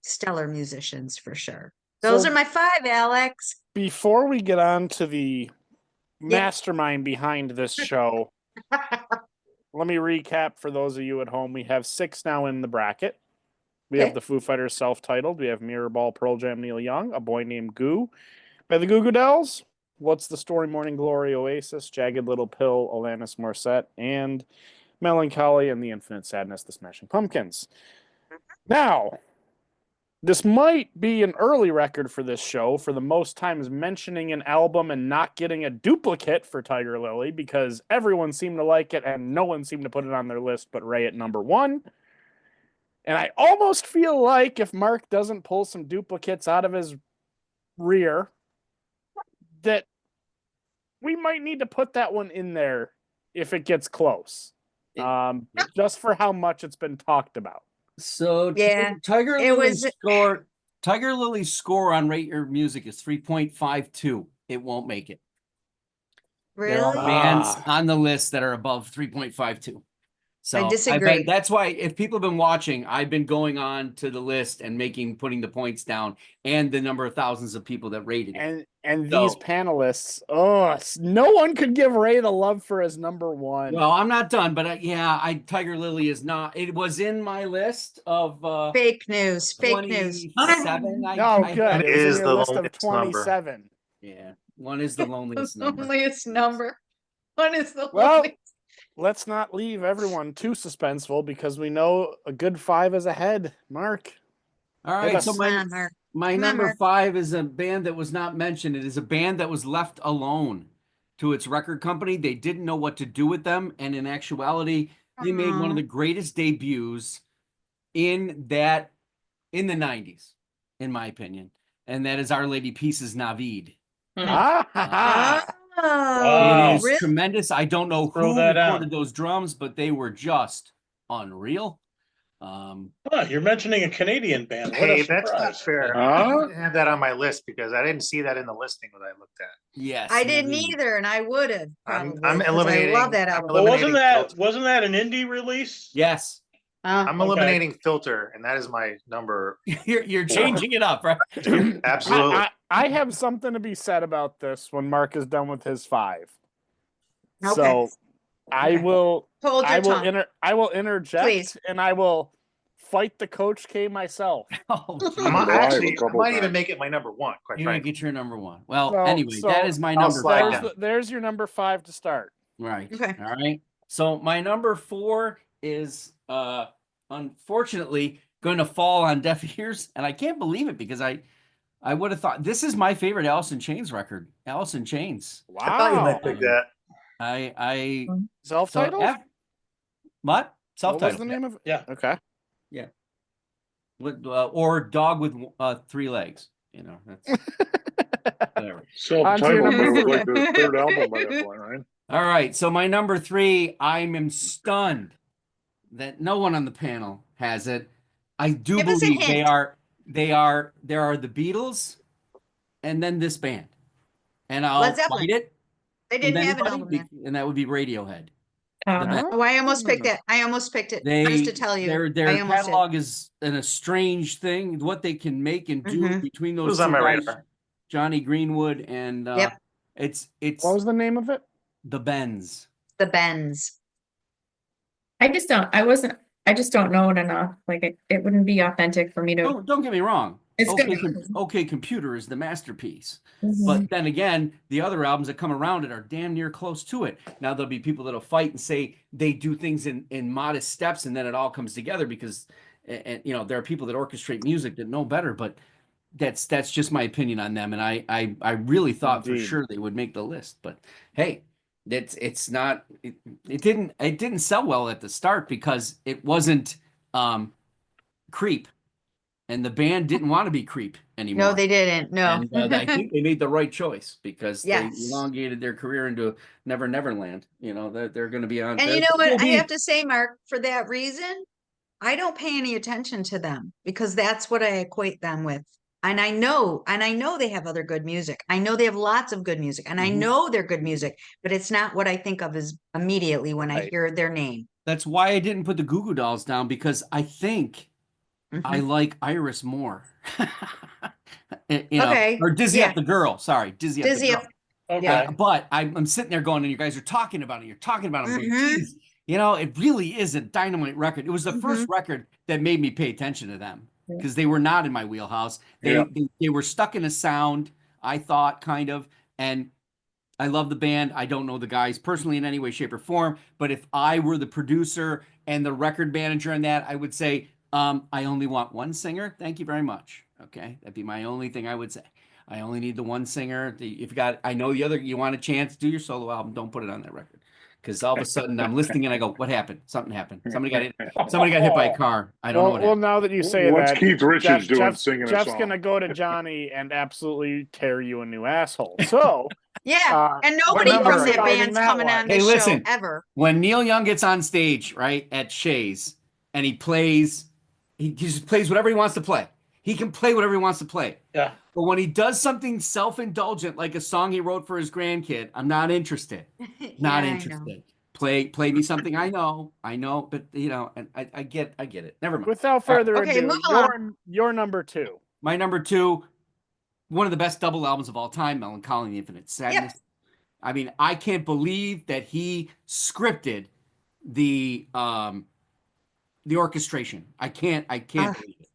stellar musicians for sure. Those So- are my 5, Alex. Before we get on to the Yeah. mastermind behind this show, let me recap for those of you at home. We have 6 now in the bracket. We have Okay. the Foo Fighters self-titled. We have Mirrorball, Pearl Jam, Neil Young, A Boy Named Goo by the Goo Goo Dolls. What's the Story, Morning Glory, Oasis, Jagged Little Pill, Alanis Morissette, and Melancholy and the Infinite Sadness, the Smashing Pumpkins. Now, this might be an early record for this show for the most times mentioning an album and not getting a duplicate for Tiger Lily, because everyone seemed to like it and no one seemed to put it on their list but Ray at number 1. And I almost feel like if Mark doesn't pull some duplicates out of his rear, that we might need to put that one in there if it gets close. Just for how much it's been talked about. So Yeah, Tiger it Lily's was- score. Tiger Lily's score on Rate Your Music is 3.52. It won't make it. There are Really? bands on the list that are above 3.52. So disagree. that's why if people have been watching, I've been going on to the list and putting the points down and the number of thousands of people that rated it. And So- these panelists, no one could give Ray the love for his number one. Well, I'm not done, but Tiger Lily is not. It was in my list of Fake news. Fake news. 27. No, good. It was is in the your list of longest number. 27. Yeah, one is the loneliest The number. loneliest number. What is the Well, loneliest? let's not leave everyone too suspenseful because we know a good 5 is ahead. Mark. All right, so us. my Come on, Mark. my Come on, number Mark. 5 is a band that was not mentioned. It is a band that was left alone to its record company. They didn't know what to do with them, and in actuality, they made one of the greatest debuts in the 90s, in my opinion, and that is Our Lady Peace's Navid. Oh, It is really? tremendous. I don't know Throw who that recorded out. those drums, but they were just unreal. You're mentioning a Canadian band. What Hey, a that's not surprise. fair. Huh? I have that on my list because I didn't see that in the listing that I looked at. Yes, I didn't Navid. either, and I would have I'm probably. 'cause I eliminating. love that I'm album. Well, eliminating Filter. wasn't that an indie release? Yes, I'm Okay. eliminating Filter, and that is my number. you're changing it up, right? Absolutely. I have something to be said about this when Mark is done with his 5. Okay. So I Okay. will Hold your tongue. I will interject Please. and I will fight the Coach K myself. Oh, I geez. might, I have a actually, I couple might even times. make it my number 1. Quite You're gonna frankly. get your number 1. Well, So- anyway, so that is my I'll number slide 5. down. There's your number 5 to start. Right. Okay. All right. So my number 4 is unfortunately going to fall on deaf ears, and I can't believe it because I would have thought this is my favorite Alice in Chains record. Alice in Chains. I thought you Wow. might pick that. I so Self-titled? What? What was Self-titled. the name of it? Yeah. Okay. Or Dog with 3 legs. You know, that's whatever. Self-titled, On to your that was number like their third album by that point, right? All right. So my number 3, I am stunned that no one on the panel has it. I do Give us a believe hint. there are the Beatles and then this band. And I'll Led Zeppelin. fight it. They with didn't have an anybody, album then. and that would be Radiohead. Oh, I almost picked that. I almost picked it. Just to tell you, Their I almost catalog is a strange thing. What they can make and do Mhm. between It those was two on my guys, radar. Johnny Greenwood and Yep. it's What was the name of it? the Bends. did. The Bends. I just don't know it enough. Like it wouldn't be authentic for me to. Don't get me wrong. It's Okay, good. okay, Computer is the masterpiece. Mhm. But then again, the other albums that come around it are damn near close to it. Now there'll be people that'll fight and say they do things in modest steps and then it all comes together because and you know there are people that orchestrate music that know better, but that's just my opinion on them. And I really thought for Indeed. sure they would make the list. But hey, it's not it didn't sell well at the start because it wasn't Creep. And the band didn't want to be Creep anymore. No, they didn't. No. And I think they made the right choice because Yes. they elongated their career into Never Neverland. You know, they're going to be on. And you they're know what? gonna I be- have to say, Mark, for that reason, I don't pay any attention to them because that's what I equate them with. And I know they have other good music. I know they have lots of good music, and I Mhm. know they're good music, but it's not what I think of as immediately when I Right. hear their name. That's why I didn't put the Goo Goo Dolls down because I think I Mhm. like Iris more. You know, Okay, or Dizzy yeah. Up the Girl. Sorry, Dizzy Up Dizzy the Up- Girl. Okay. Yeah. But I'm sitting there going, and you guys are talking about it. You're talking about it. I'm going, Mhm. geez, you know, it really is a dynamite record. It was the first Mm-hmm. record that made me pay attention to them Yeah. because they were not in my wheelhouse. Yeah. They were stuck in a sound, I thought, kind of. And I love the band. I don't know the guys personally in any way, shape, or form. But if I were the producer and the record manager in that, I would say, I only want one singer. Thank you very much. Okay. That'd be my only thing I would say. I only need the one singer. If you got, I know the other, you want a chance, do your solo album. Don't put it on that record. Because all of a sudden I'm listening and I go, what happened? Something happened. Somebody got hit. Somebody got hit by a car. I don't know what Well, happened. now that you say What's that, Keith Richards doing singing a Jeff's song? gonna go to Johnny and absolutely tear you a new asshole. So Yeah, and nobody remember from that fighting band's that coming one. on Hey, this listen. show ever. When Neil Young gets on stage, right, at Shays, and he just plays whatever he wants to play. He can play whatever he wants to play. Yeah. But when he does something self-indulgent, like a song he wrote for his grandkid, I'm not interested. Not Yeah, I know. interested. Play me something I know, but and I get it. Never mind. Without further Okay, ado, move along. your number 2. My number 2, one of the best double albums of all time, Melancholy and the Infinite Sadness. I mean, I can't believe that he scripted the orchestration. I can't believe it.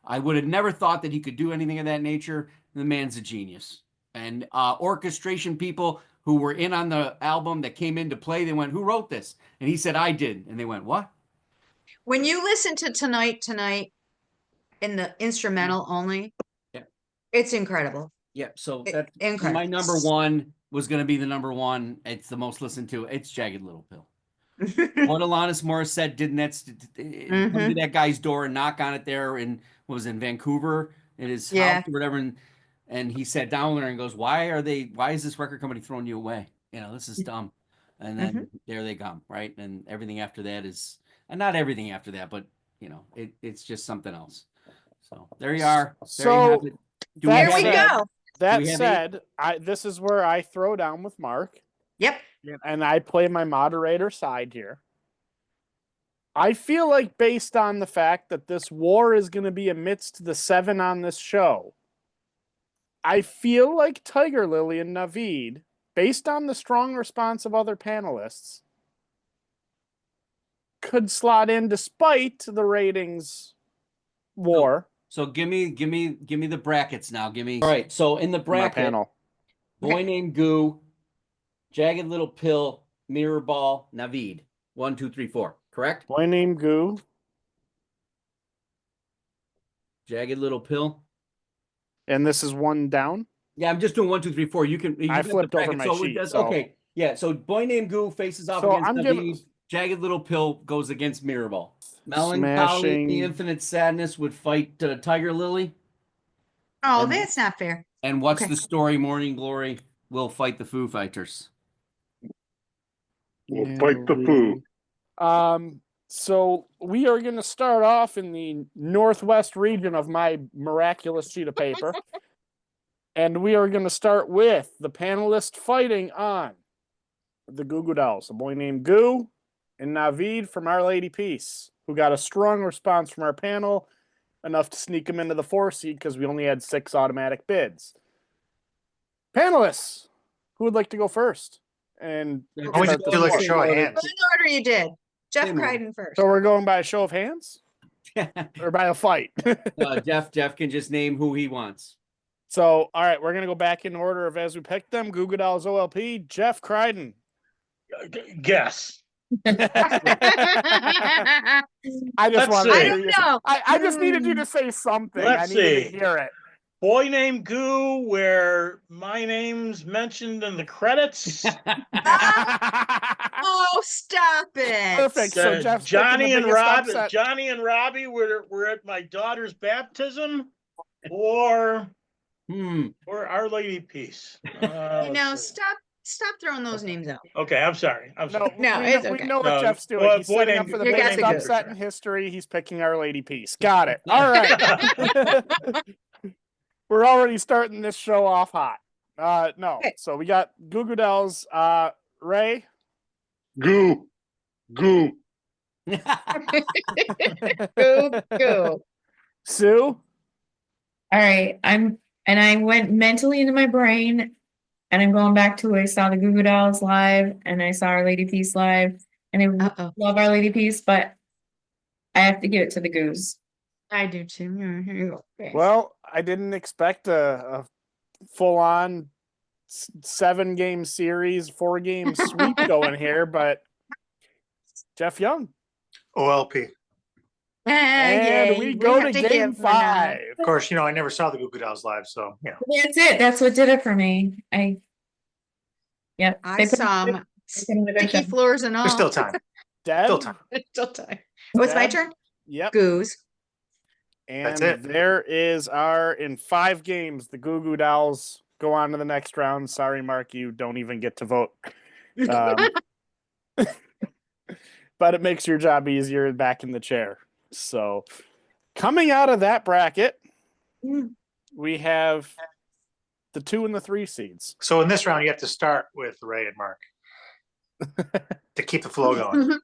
I would have never thought that he could do anything of that nature. The man's a genius. And orchestration people who were in on the album that came in to play, they went, "Who wrote this?" And he said, "I did." And they went, "What?" When you listen to Tonight in the instrumental only, Yeah. it's incredible. Yeah, so It- that incredible. my number 1 was going to be the number 1. It's the most listened to. It's Jagged Little Pill. What Alanis Morissette did come to that guy's door and knock on it there in in Vancouver in his house or whatever, and he sat down there and goes, "Why is this record company throwing you away? This is dumb." And then there they come, right? And everything after that is, and not everything after that, but it's just something else. So there you are. There you have it. Here we go. That said, this is where I throw down with Mark. Yep. And I play my moderator side here. I feel like based on the fact that this war is going to be amidst the 7 on this show, I feel like Tiger Lily and Naveed, based on the strong response of other panelists, could slot in despite the ratings war. So give me the brackets now. All right. So in the bracket, panel. Boy Named Goo, Jagged Little Pill, Mirror Ball, Naveed. 1, 2, 3, 4. Correct? Boy Named Goo. Jagged Little Pill. And this is 1 down? Yeah, I'm just doing 1, 2, 3, 4. I flipped over my sheet. Okay. Yeah, so Boy Named Goo faces off against Naveed. Jagged Little Pill goes against Mirror Ball. Melancholy, the Infinite Sadness would fight Tiger Lily. Oh, that's not fair. And What's the Story? Morning Glory will fight the Foo Fighters. We'll fight the Foo. So we are going to start off in the northwest region of my miraculous sheet of paper. And we are going to start with the panelists fighting on the Goo Goo Dolls, a Boy Named Goo, and Naveed from Our Lady Peace, who got a strong response from our panel, enough to sneak him into the 4 seed because we only had 6 automatic bids. Panelists, who would like to go first? And We should do like a show of hands. What order you did? Jeff Crichton first. So we're going by a show of hands? Or by a fight? Jeff can just name who he wants. So, all right, we're going to go back in order of as we picked them. Goo Goo Dolls OLP, Jeff Crichton. Guess. I just wanted I don't know. I just needed you to say something. Let's I needed see. to hear it. Boy Named Goo, where my name's mentioned in the credits. Oh, stop it. Perfect. So Jeff's Johnny and Robbie Robbie were at my daughter's baptism, or Our Lady Peace. Stop throwing those names out. Okay, I'm sorry. We know what Jeff's doing. He's setting up for the biggest upset in history. He's picking Our Lady Peace. Got it. All right. We're already starting this show off hot. No. Okay. So we got Goo Goo Dolls. Ray? Goo. Goo. Sue? All right. I went mentally into my brain, and I'm going back to I saw the Goo Goo Dolls live, and I saw Our Lady Peace live, and I love Our Lady Peace, but I have to give it to the Goos. I do too. Here you go. Okay. Well, I didn't expect a full-on 7-game series, 4-game sweep going here, but Jeff Young. OLP. And we go to game 5. Of course, I never saw the Goo Goo Dolls live, so That's it. That's what did it for me. I saw them. Sticky floors and all. There's still time. Still time. Still time. Oh, it's my turn? Yep. Goos. And that's it. There is in 5 games, the Goo Goo Dolls go on to the next round. Sorry, Mark, you don't even get to vote. But it makes your job easier back in the chair. So coming out of that bracket, we have the 2 and the 3 seeds. So in this round, you have to start with Ray and Mark. to keep the flow going.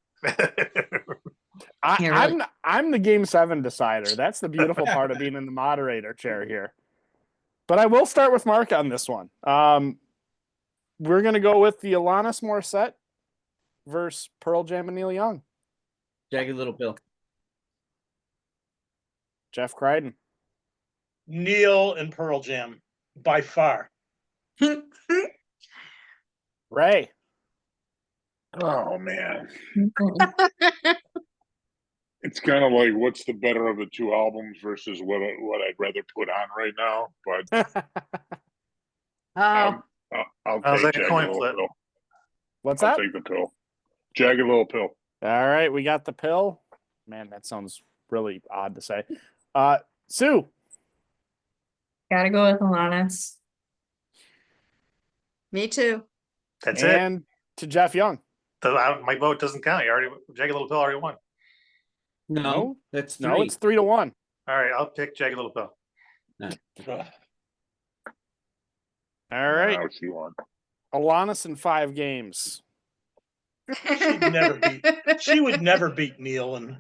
Yeah, really. I'm the game 7 decider. That's the beautiful part of being in the moderator chair here. But I will start with Mark on this one. We're gonna go with the Alanis Morissette versus Pearl Jam and Neil Young. Jagged Little Pill. Jeff Crichton. Neil and Pearl Jam by far. Ray. Oh man, it's kind of like what's the better of the two albums versus what I'd rather put on right now. But Oh, I'll Sounds take like a Jagged coin Little flip. Pill. What's I'll that? take the pill. Jagged Little Pill. All right, we got the pill. Man, that sounds really odd to say. Sue. Gotta go with Alanis. me too. That's it. And to Jeff Young. My vote doesn't count. You already Jagged Little Pill already won. No, that's 3. No, it's 3-1. All right, I'll pick Jagged Little Pill. All right. Now she won. Alanis in 5 games. She would never beat Neil and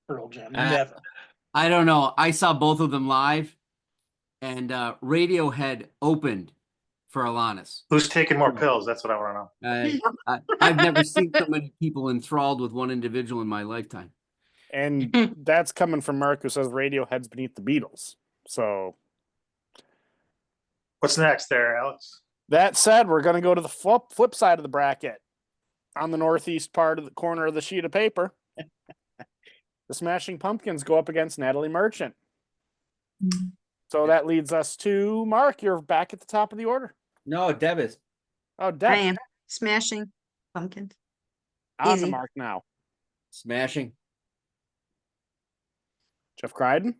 Pearl Jam. Never. I don't know. I saw both of them live, and Radiohead opened for Alanis. Who's taking more pills? That's what I want to know. I've never seen so many people enthralled with one individual in my lifetime. And that's coming from Mark, who says Radiohead's beneath the Beatles. So What's next there, Alex? that said, we're going to go to the flip side of the bracket on the northeast part of the corner of the sheet of paper. The Smashing Pumpkins go up against Natalie Merchant. So that leads us to Mark. You're back at the top of the order. No, Deb is. Oh, I Deb. am smashing pumpkins. On the Easy. mark now. Smashing. Jeff Crichton.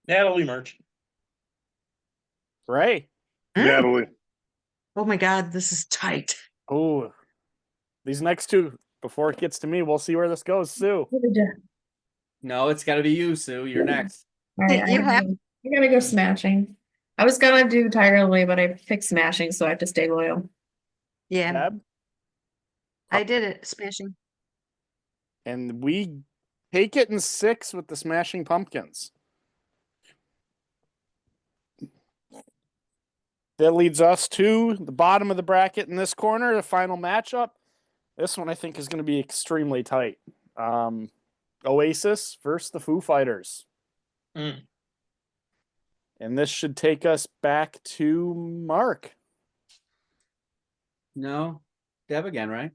Natalie Merchant. Ray. Natalie. Oh my God, this is tight. Oh, these next two, before it gets to me, we'll see where this goes. Sue. No, it's got to be you, Sue. You're next. All right, You have- I gotta go smashing. I was gonna do Tiger Lily, but I picked smashing, so I have to stay loyal. Yeah, Deb. I did it. Smashing. And we take it in 6 with the Smashing Pumpkins. That leads us to the bottom of the bracket in this corner, the final matchup. This one I think is going to be extremely tight. Oasis versus the Foo Fighters. Mm. And this should take us back to Mark. No, Deb again, right?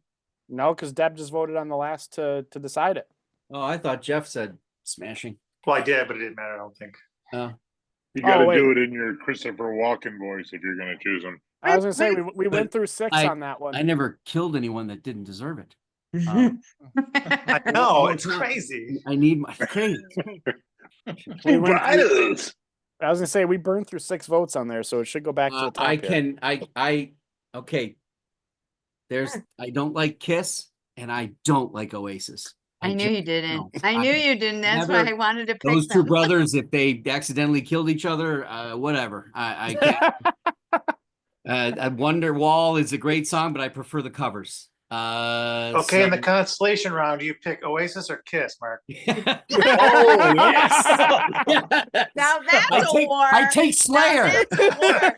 No, because Deb just voted on the last to decide it. Oh, I thought Jeff said smashing. Well, I did, but it didn't matter, I don't think. You got to wait. do it in your Christopher Walken voice if you're going to choose him. I was going to say, we went through 6 I- on that one. I never killed anyone that didn't deserve it. I know, it's crazy. I need my okay. We went through- I was going to say, we burned through 6 votes on there, so it should go back to the top I here. can okay. I don't like Kiss and I don't like Oasis. I knew just you didn't. don't. I knew you didn't. That's why never- I wanted to pick Those two them. brothers, if they accidentally killed each other, whatever. I can't. Wonderwall is a great song, but I prefer the covers. Okay, in the constellation round, do you pick Oasis or Kiss, Mark? Oh yes. Now that's a war. I take Slayer. That's a war.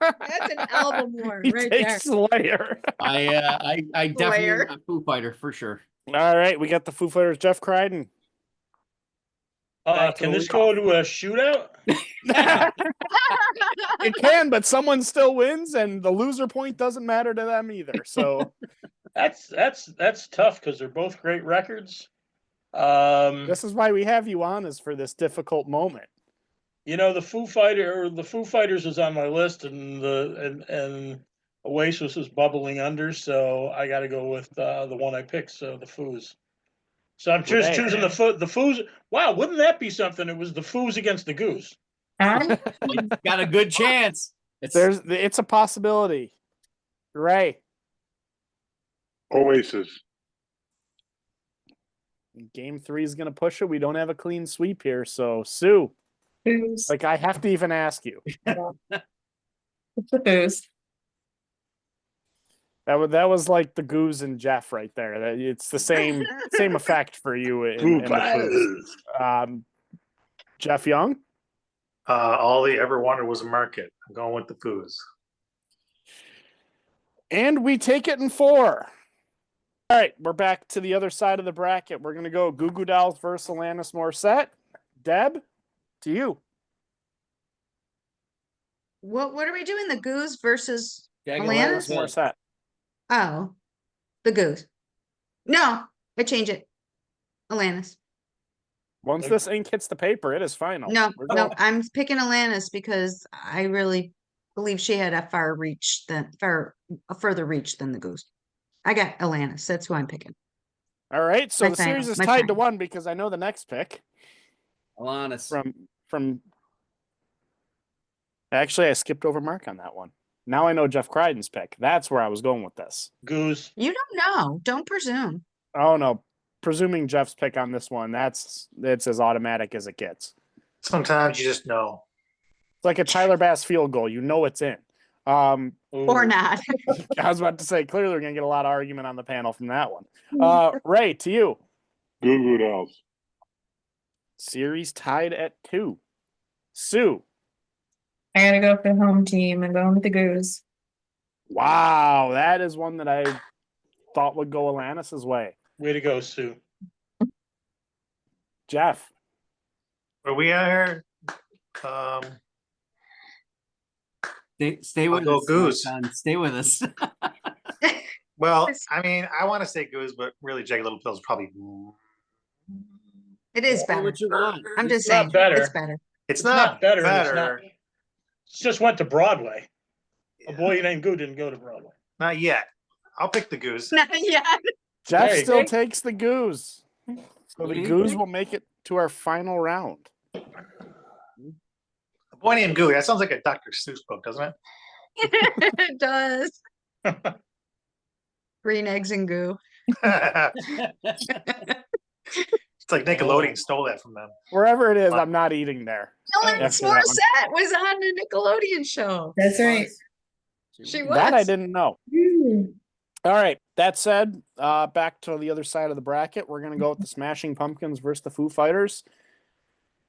That's an album war He right takes there. Slayer. I definitely Slayer. a Foo Fighter for sure. All right, we got the Foo Fighters, Jeff Crichton. Back to Can the this go to a shootout? It can, but someone still wins, and the loser point doesn't matter to them either. So That's tough because they're both great records. this is why we have you on, is for this difficult moment. The Foo Fighters is on my list, and and Oasis is bubbling under, so I got to go with the one I picked, so the Foos. So I'm just Right. choosing the Foos. Wow, wouldn't that be something? It was the Foos against the Goose. It's got a good chance. It's a possibility. Ray. Oasis. Game 3 is going to push it. We don't have a clean sweep here. So, Sue, Booze. like I have to even ask you. It's the booze. That was like the Goose and Jeff right there. It's the same effect for you in the Foos. Jeff Young. All they ever wanted was a market. I'm going with the Foos. And we take it in 4. All right, we're back to the other side of the bracket. We're going to go Goo Goo Dolls versus Alanis Morissette. Deb, to you. What are we doing? The Goose versus Alanis Alanis? Morissette. Oh, the Goose. No, I change it. Alanis. Once this ink hits the paper, it is final. No, We're no, going- I'm picking Alanis because I really believe she had a further reach than the Goose. I got Alanis. That's who I'm picking. All right, so My the final, series is my tied to final. 1 because I know the next pick Alanis. from. Actually, I skipped over Mark on that one. Now I know Jeff Criden's pick. That's where I was going with this. Goose. You don't know. Don't presume. Oh no, presuming Jeff's pick on this one, it's as automatic as it gets. Sometimes you just know. It's like a Tyler Bass field goal. You know it's in. Or Ooh. not. I was about to say, clearly we're going to get a lot of argument on the panel from that one. Ray, to you. Goo Goo Dolls. Series tied at 2. Sue. I gotta go for the home team and going with the Goose. Wow, that is one that I thought would go Alanis's way. Way to go, Sue. Jeff. Are we out here? Stay with I'll go us. Goose. my son. Stay with us. Well, I mean, I want to say Goose, but really, Jagged Little Pill is probably. It is Say better. what you want. I'm just It's not saying. better. It's better. It's It's not better. better. It's not. It just went to Broadway. A Boy Named Goo didn't go to Broadway. Not yet. I'll pick the Goose. Not yet. Jeff Hey. still takes the Goose. So What the do you Goose think? will make it to our final round. A Boy Named Goo. That sounds like a Dr. Seuss book, doesn't it? It does. Green eggs and goo. It's like Nickelodeon stole that from them. Wherever it is, I'm not eating there. Alanis After that one. Morissette was on the Nickelodeon show. That's right. She was. That I didn't know. Ooh. All right. That said, back to the other side of the bracket. We're going to go with the Smashing Pumpkins versus the Foo Fighters.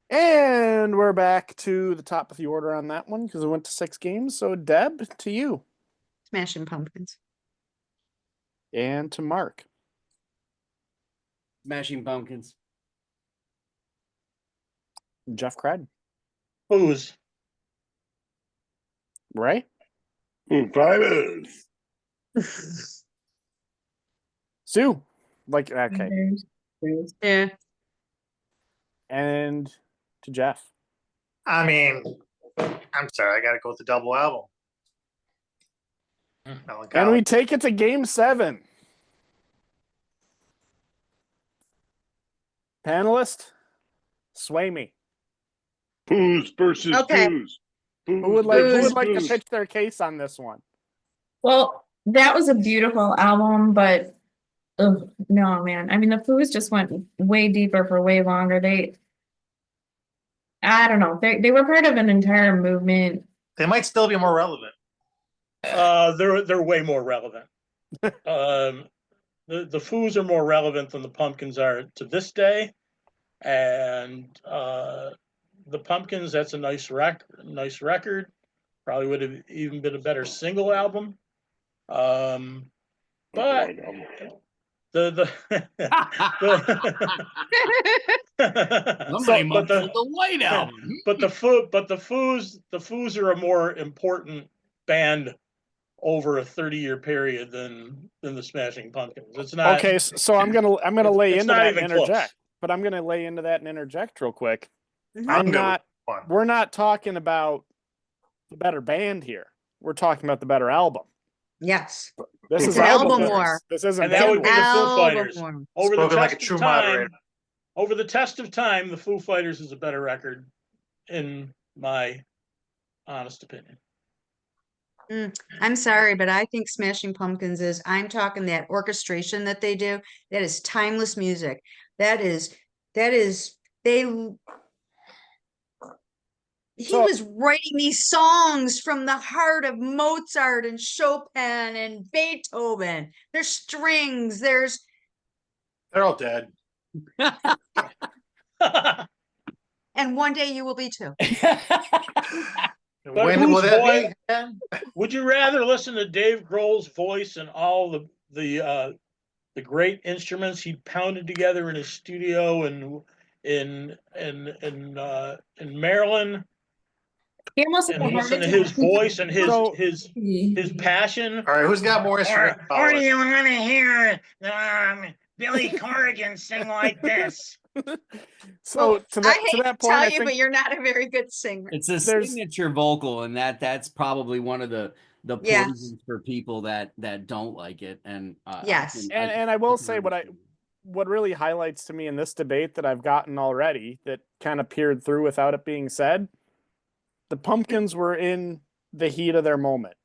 And we're back to the top of the order on that one because we went to 6 games. So, Deb, to you. Smashing Pumpkins. And to Mark. Smashing Pumpkins. Jeff Crichton. Who's? Ray? Foo Fighters. Sue. Okay. Goose. Yeah. And to Jeff. I mean, I'm sorry. I got to go with the double album. And we take it to game 7. Panelist, sway me. Who's versus Okay. who's? Who would like to Who's? pitch their case on this one? Well, that was a beautiful album, but no, man. I mean, the Foos just went way deeper for way longer. I don't know. They were part of an entire movement. They might still be more relevant. They're way more relevant. The Foos are more relevant than the Pumpkins are to this day, and the Pumpkins, that's a nice record. Probably would have even been a better single album. But the Somebody must have the White Album. but the Foos are a more important band over a 30-year period than the Smashing Pumpkins. It's not Okay, so I'm gonna lay it's into not that and even close. interject. But I'm gonna lay into that and interject real quick. I'll go with one. We're not talking about the better band here. We're talking about the better album. Yes. This It's is an album album wars. war. This isn't And that band would be wars. the Foo Album Fighters. war. Over the Spoken like a test true of time, moderator. over the test of time, the Foo Fighters is a better record, in my honest opinion. I'm sorry, but I think Smashing Pumpkins is, I'm talking that orchestration that they do. That is timeless music. That is, they, he was writing these songs from the heart of Mozart and Chopin and Beethoven. There's strings, They're all dead. and one day you will be too. But When whose will that voice- be? Again? Would you rather listen to Dave Grohl's voice and all the great instruments he pounded together in his studio in Maryland, He almost had and a heart listen to attack. his voice and So- his passion? All right, who's got more instrument Or do followers? you want to hear Billy Corrigan sing like this? So Well, to I that hate to that to point, tell I you, think but you're not a very good singer. It's a There's- signature vocal, and that's probably one of the Yes. poisons for people that don't like it. And Yes. And I will say what really highlights to me in this debate that I've gotten already that kind of peered through without it being said, the Pumpkins were in the heat of their moment.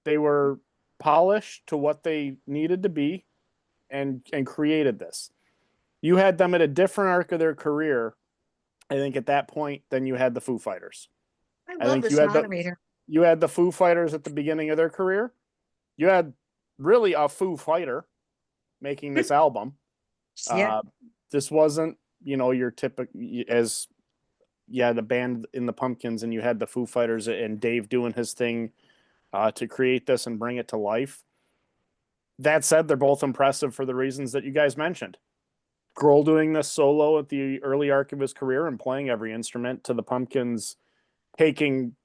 They were polished to what they needed to be and created this. You had them at a different arc of their career, I think, at that point than you had the Foo Fighters. I I love think this you had the- moderator. You had the Foo Fighters at the beginning of their career. You had really a Foo Fighter making this album. Yeah. This wasn't, your typical, as you had the band in the Pumpkins and you had the Foo Fighters and Dave doing his thing to create this and bring it to life. That said, they're both impressive for the reasons that you guys mentioned. Grohl doing this solo at the early arc of his career and playing every instrument, to the Pumpkins taking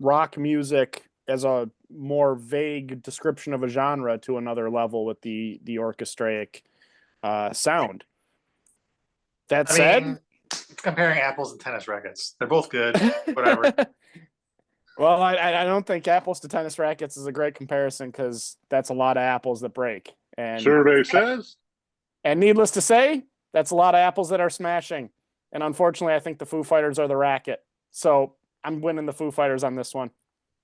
rock music as a more vague description of a genre to another level with the orchestraic sound. That I said, mean, it's comparing apples and tennis rackets. They're both good. Whatever. Well, I don't think apples to tennis rackets is a great comparison because that's a lot of apples that break. And Survey says. And needless to say, that's a lot of apples that are smashing. And unfortunately, I think the Foo Fighters are the racket. So I'm winning the Foo Fighters on this one.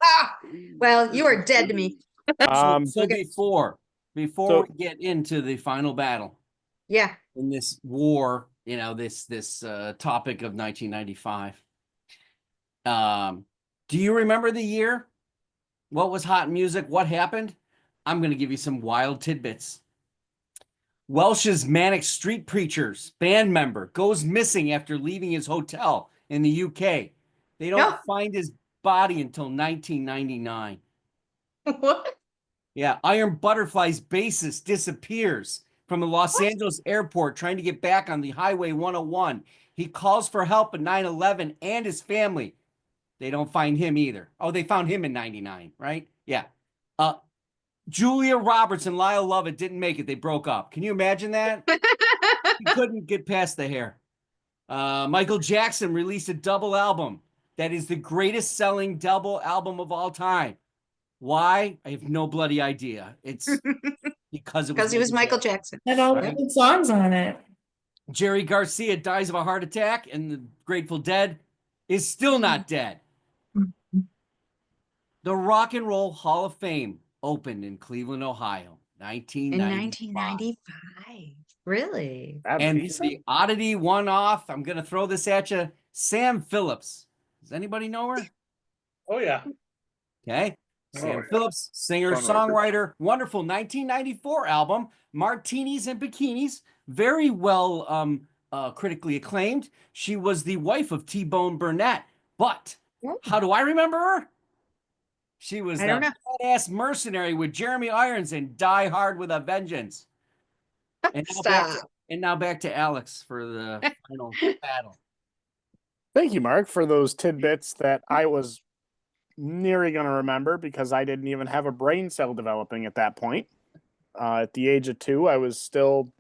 Ah, well, you are dead to me. So Okay. before So- we get into the final battle Yeah. in this war, this topic of 1995, do you remember the year? What was hot music? What happened? I'm going to give you some wild tidbits. Welsh's Manic Street Preachers band member goes missing after leaving his hotel in the UK. They don't No. find his body until 1999. What? Yeah, Iron Butterfly's bassist disappears from the Los Angeles airport trying to get back on the Highway 101. He calls for help at 9/11 and his family. They don't find him either. Oh, they found him in 99, right? Yeah. Julia Roberts and Lyle Lovett didn't make it. They broke up. Can you imagine that? He couldn't get past the hair. Michael Jackson released a double album that is the greatest selling double album of all time. Why? I have no bloody idea. It's because Because he was Michael Jackson. Had all Right. the good songs on it. Jerry Garcia dies of a heart attack, and the Grateful Dead is still not dead. The Rock and Roll Hall of Fame opened in Cleveland, Ohio, In 1995. 1995. Really? That's And decent. the oddity one-off, I'm going to throw this at you, Sam Phillips. Does anybody know her? Oh yeah. Okay. Oh, Sam yeah. Phillips, singer, Songwriter. songwriter, wonderful 1994 album, Martinis and Bikinis, very well critically acclaimed. She was the wife of T-Bone Burnett. But Oh. how do I remember her? She was I don't the badass mercenary with Jeremy Irons and Die Hard with a Vengeance. And now back to Alex for the final battle. Thank you, Mark, for those tidbits that I was nearly going to remember because I didn't even have a brain cell developing at that point. At the age of 2, I was still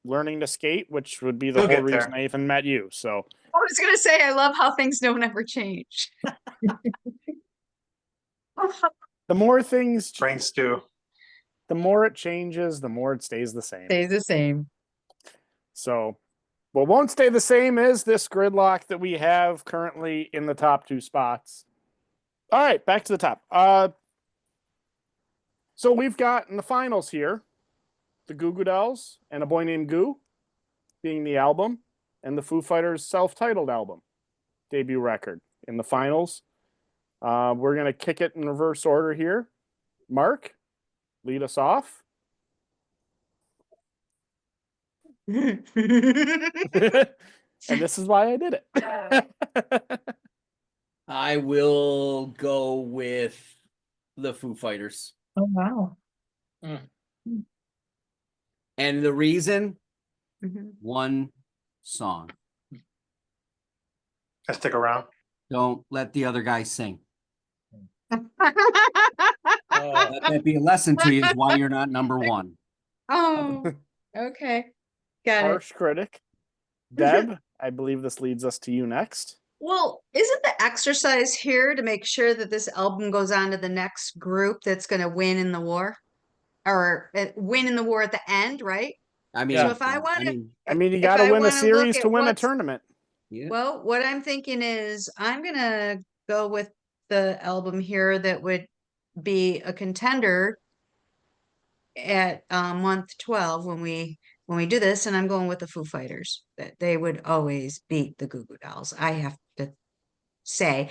learning to skate, which would be the You'll whole get there. reason I even met you. So I was gonna say, I love how things don't ever change. the more things, Brain stew. the more it changes, the more it stays the same. Stays the same. So what won't stay the same is this gridlock that we have currently in the top 2 spots. All right, back to the top. So we've got in the finals here, the Goo Goo Dolls and A Boy Named Goo being the album, and the Foo Fighters' self-titled album, debut record. in the finals. We're going to kick it in reverse order here. Mark, lead us off. And this is why I did it. I will go with the Foo Fighters. Oh, wow. And the reason, Mhm. one song. I stick around. Don't let the other guy sing. Oh, Let that be a lesson to you is why you're not number one. Oh, okay. Got it. Harsh critic. Deb, I believe this leads us to you next. Well, isn't the exercise here to make sure that this album goes on to the next group that's going to win in the war? Or win in the war at the end, right? I mean, So if I want to, You if got to I win a wanna series look to at win a what's- tournament. yeah. well, what I'm thinking is I'm going to go with the album here that would be a contender at month 12 when we do this, and I'm going with the Foo Fighters. That they would always beat the Goo Goo Dolls, I have to say,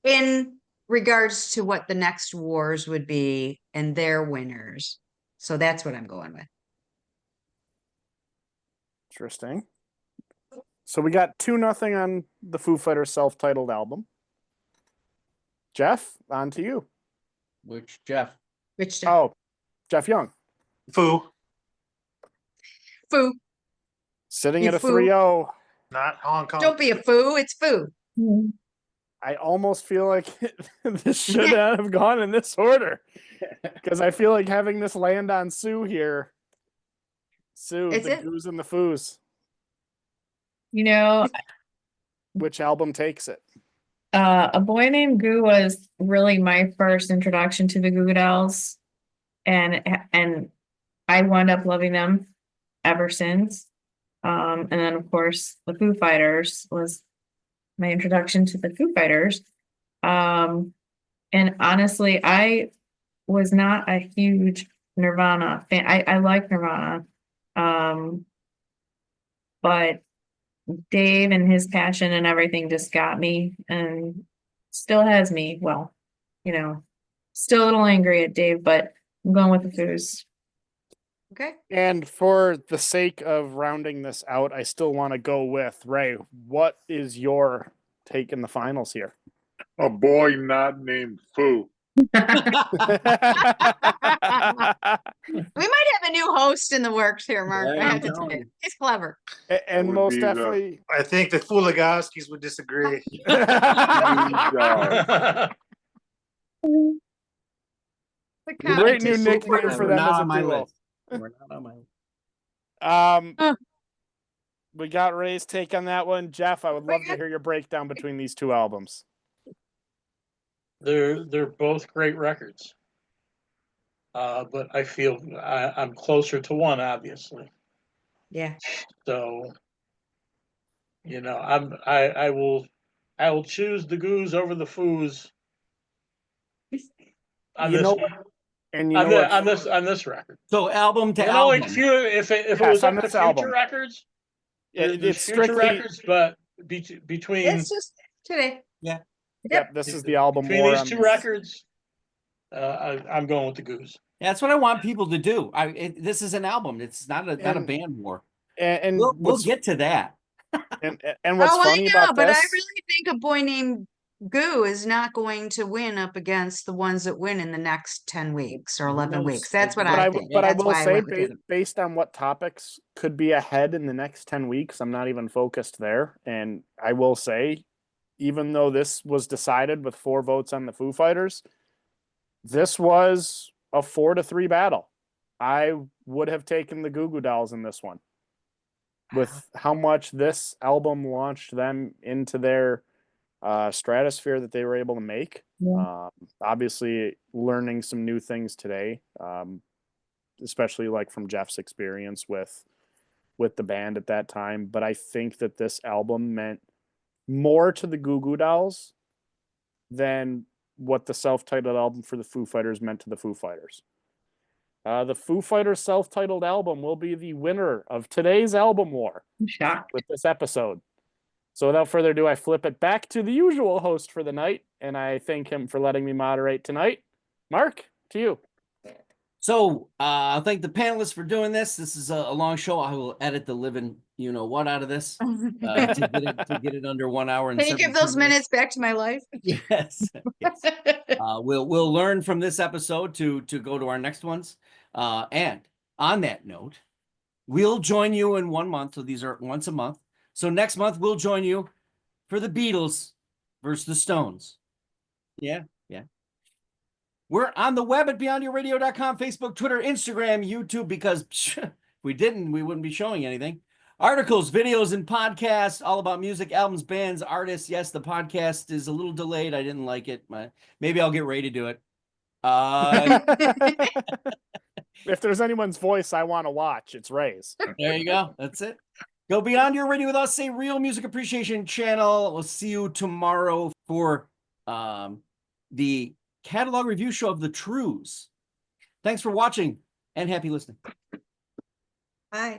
in regards to what the next wars would be and their winners. So that's what I'm going with. Interesting. So we got 2-0 on the Foo Fighters self-titled album. Jeff, on to you. Which Jeff? Which Oh, Jeff Young. Foo, Foo. Sitting You at a foo. 3-0. not Hong Kong. Don't be a foo, it's Foo. Mhm. I almost feel like this should not have gone in this order. Because I feel like having this land on Sue here. Sue, Is the it? Goos and the Foos. You know, Which album takes it? A Boy Named Goo was really my first introduction to the Goo Goo Dolls, and I wound up loving them ever since. And then of course the Foo Fighters was my introduction to the Foo Fighters. And honestly, I was not a huge Nirvana fan. I like Nirvana. But Dave and his passion and everything just got me and still has me. Well, still a little angry at Dave, but I'm going with the Foos. Okay. And for the sake of rounding this out, I still want to go with Ray. What is your take in the finals here? A boy not named Foo. We might have a new host in the works here, Mark. Yeah, I have I'm to telling say. you. He's clever. And Would most be the- definitely. I think the Fuligowskis would disagree. The Great new competition. nickname for We're them not as a on my duo. list. We're not on my list. We got Ray's take on that one. Jeff, I would love to hear your breakdown between these two albums. they're both great records. But I feel I'm closer to one, obviously. Yeah. So, I will choose the Goos over the Foos on You this know- one. And you On, know the, what? on this record. So album to You know, album. like if it Yes, was on up to this future album. records, It's there's future strictly. records, but between It's just today. Yep, this is the album between war these on two this. records, I'm going with the Goos. That's what I want people to do. This is an album. It's not a And- band war. And We'll what's, get to that. and what's Oh, funny I know, about but this? I really think A Boy Named Goo is not going to win up against the ones that win in the next 10 weeks or 11 knows? weeks. That's what But I I, think. but I That's will why I say, went with it. based on what topics could be ahead in the next 10 weeks, I'm not even focused there. And I will say, even though this was decided with 4 votes on the Foo Fighters, this was a 4-3 battle. I would have taken the Goo Goo Dolls in this one. With how much this album launched them into their stratosphere that they were able to make. Yeah. Obviously, learning some new things today, especially like from Jeff's experience with the band at that time. But I think that this album meant more to the Goo Goo Dolls than what the self-titled album for the Foo Fighters meant to the Foo Fighters. The Foo Fighters self-titled album will be the winner of today's album war I'm shocked. with this episode. So without further ado, I flip it back to the usual host for the night, and I thank him for letting me moderate tonight. Mark, to you. So I'll thank the panelists for doing this. This is a long show. I will edit the living what out of this to get it under 1 hour. And Can you give 17 those minutes back to my life? Yes. Yes. We'll learn from this episode to go to our next ones. And on that note, we'll join you in 1 month. So these are once a month. So next month we'll join you for the Beatles versus the Stones. Yeah. We're on the web at beyondyourradio.com, Facebook, Twitter, Instagram, YouTube, because if we didn't, we wouldn't be showing anything. Articles, videos, and podcasts, all about music, albums, bands, artists. Yes, the podcast is a little delayed. I didn't like it. Maybe I'll get Ray to do it. If there's anyone's voice I want to watch, it's Ray's. There you go. That's it. Go Beyond Your Radio with us, a real music appreciation channel. We'll see you tomorrow for the catalog review show of The Trues. Thanks for watching and happy listening. Bye.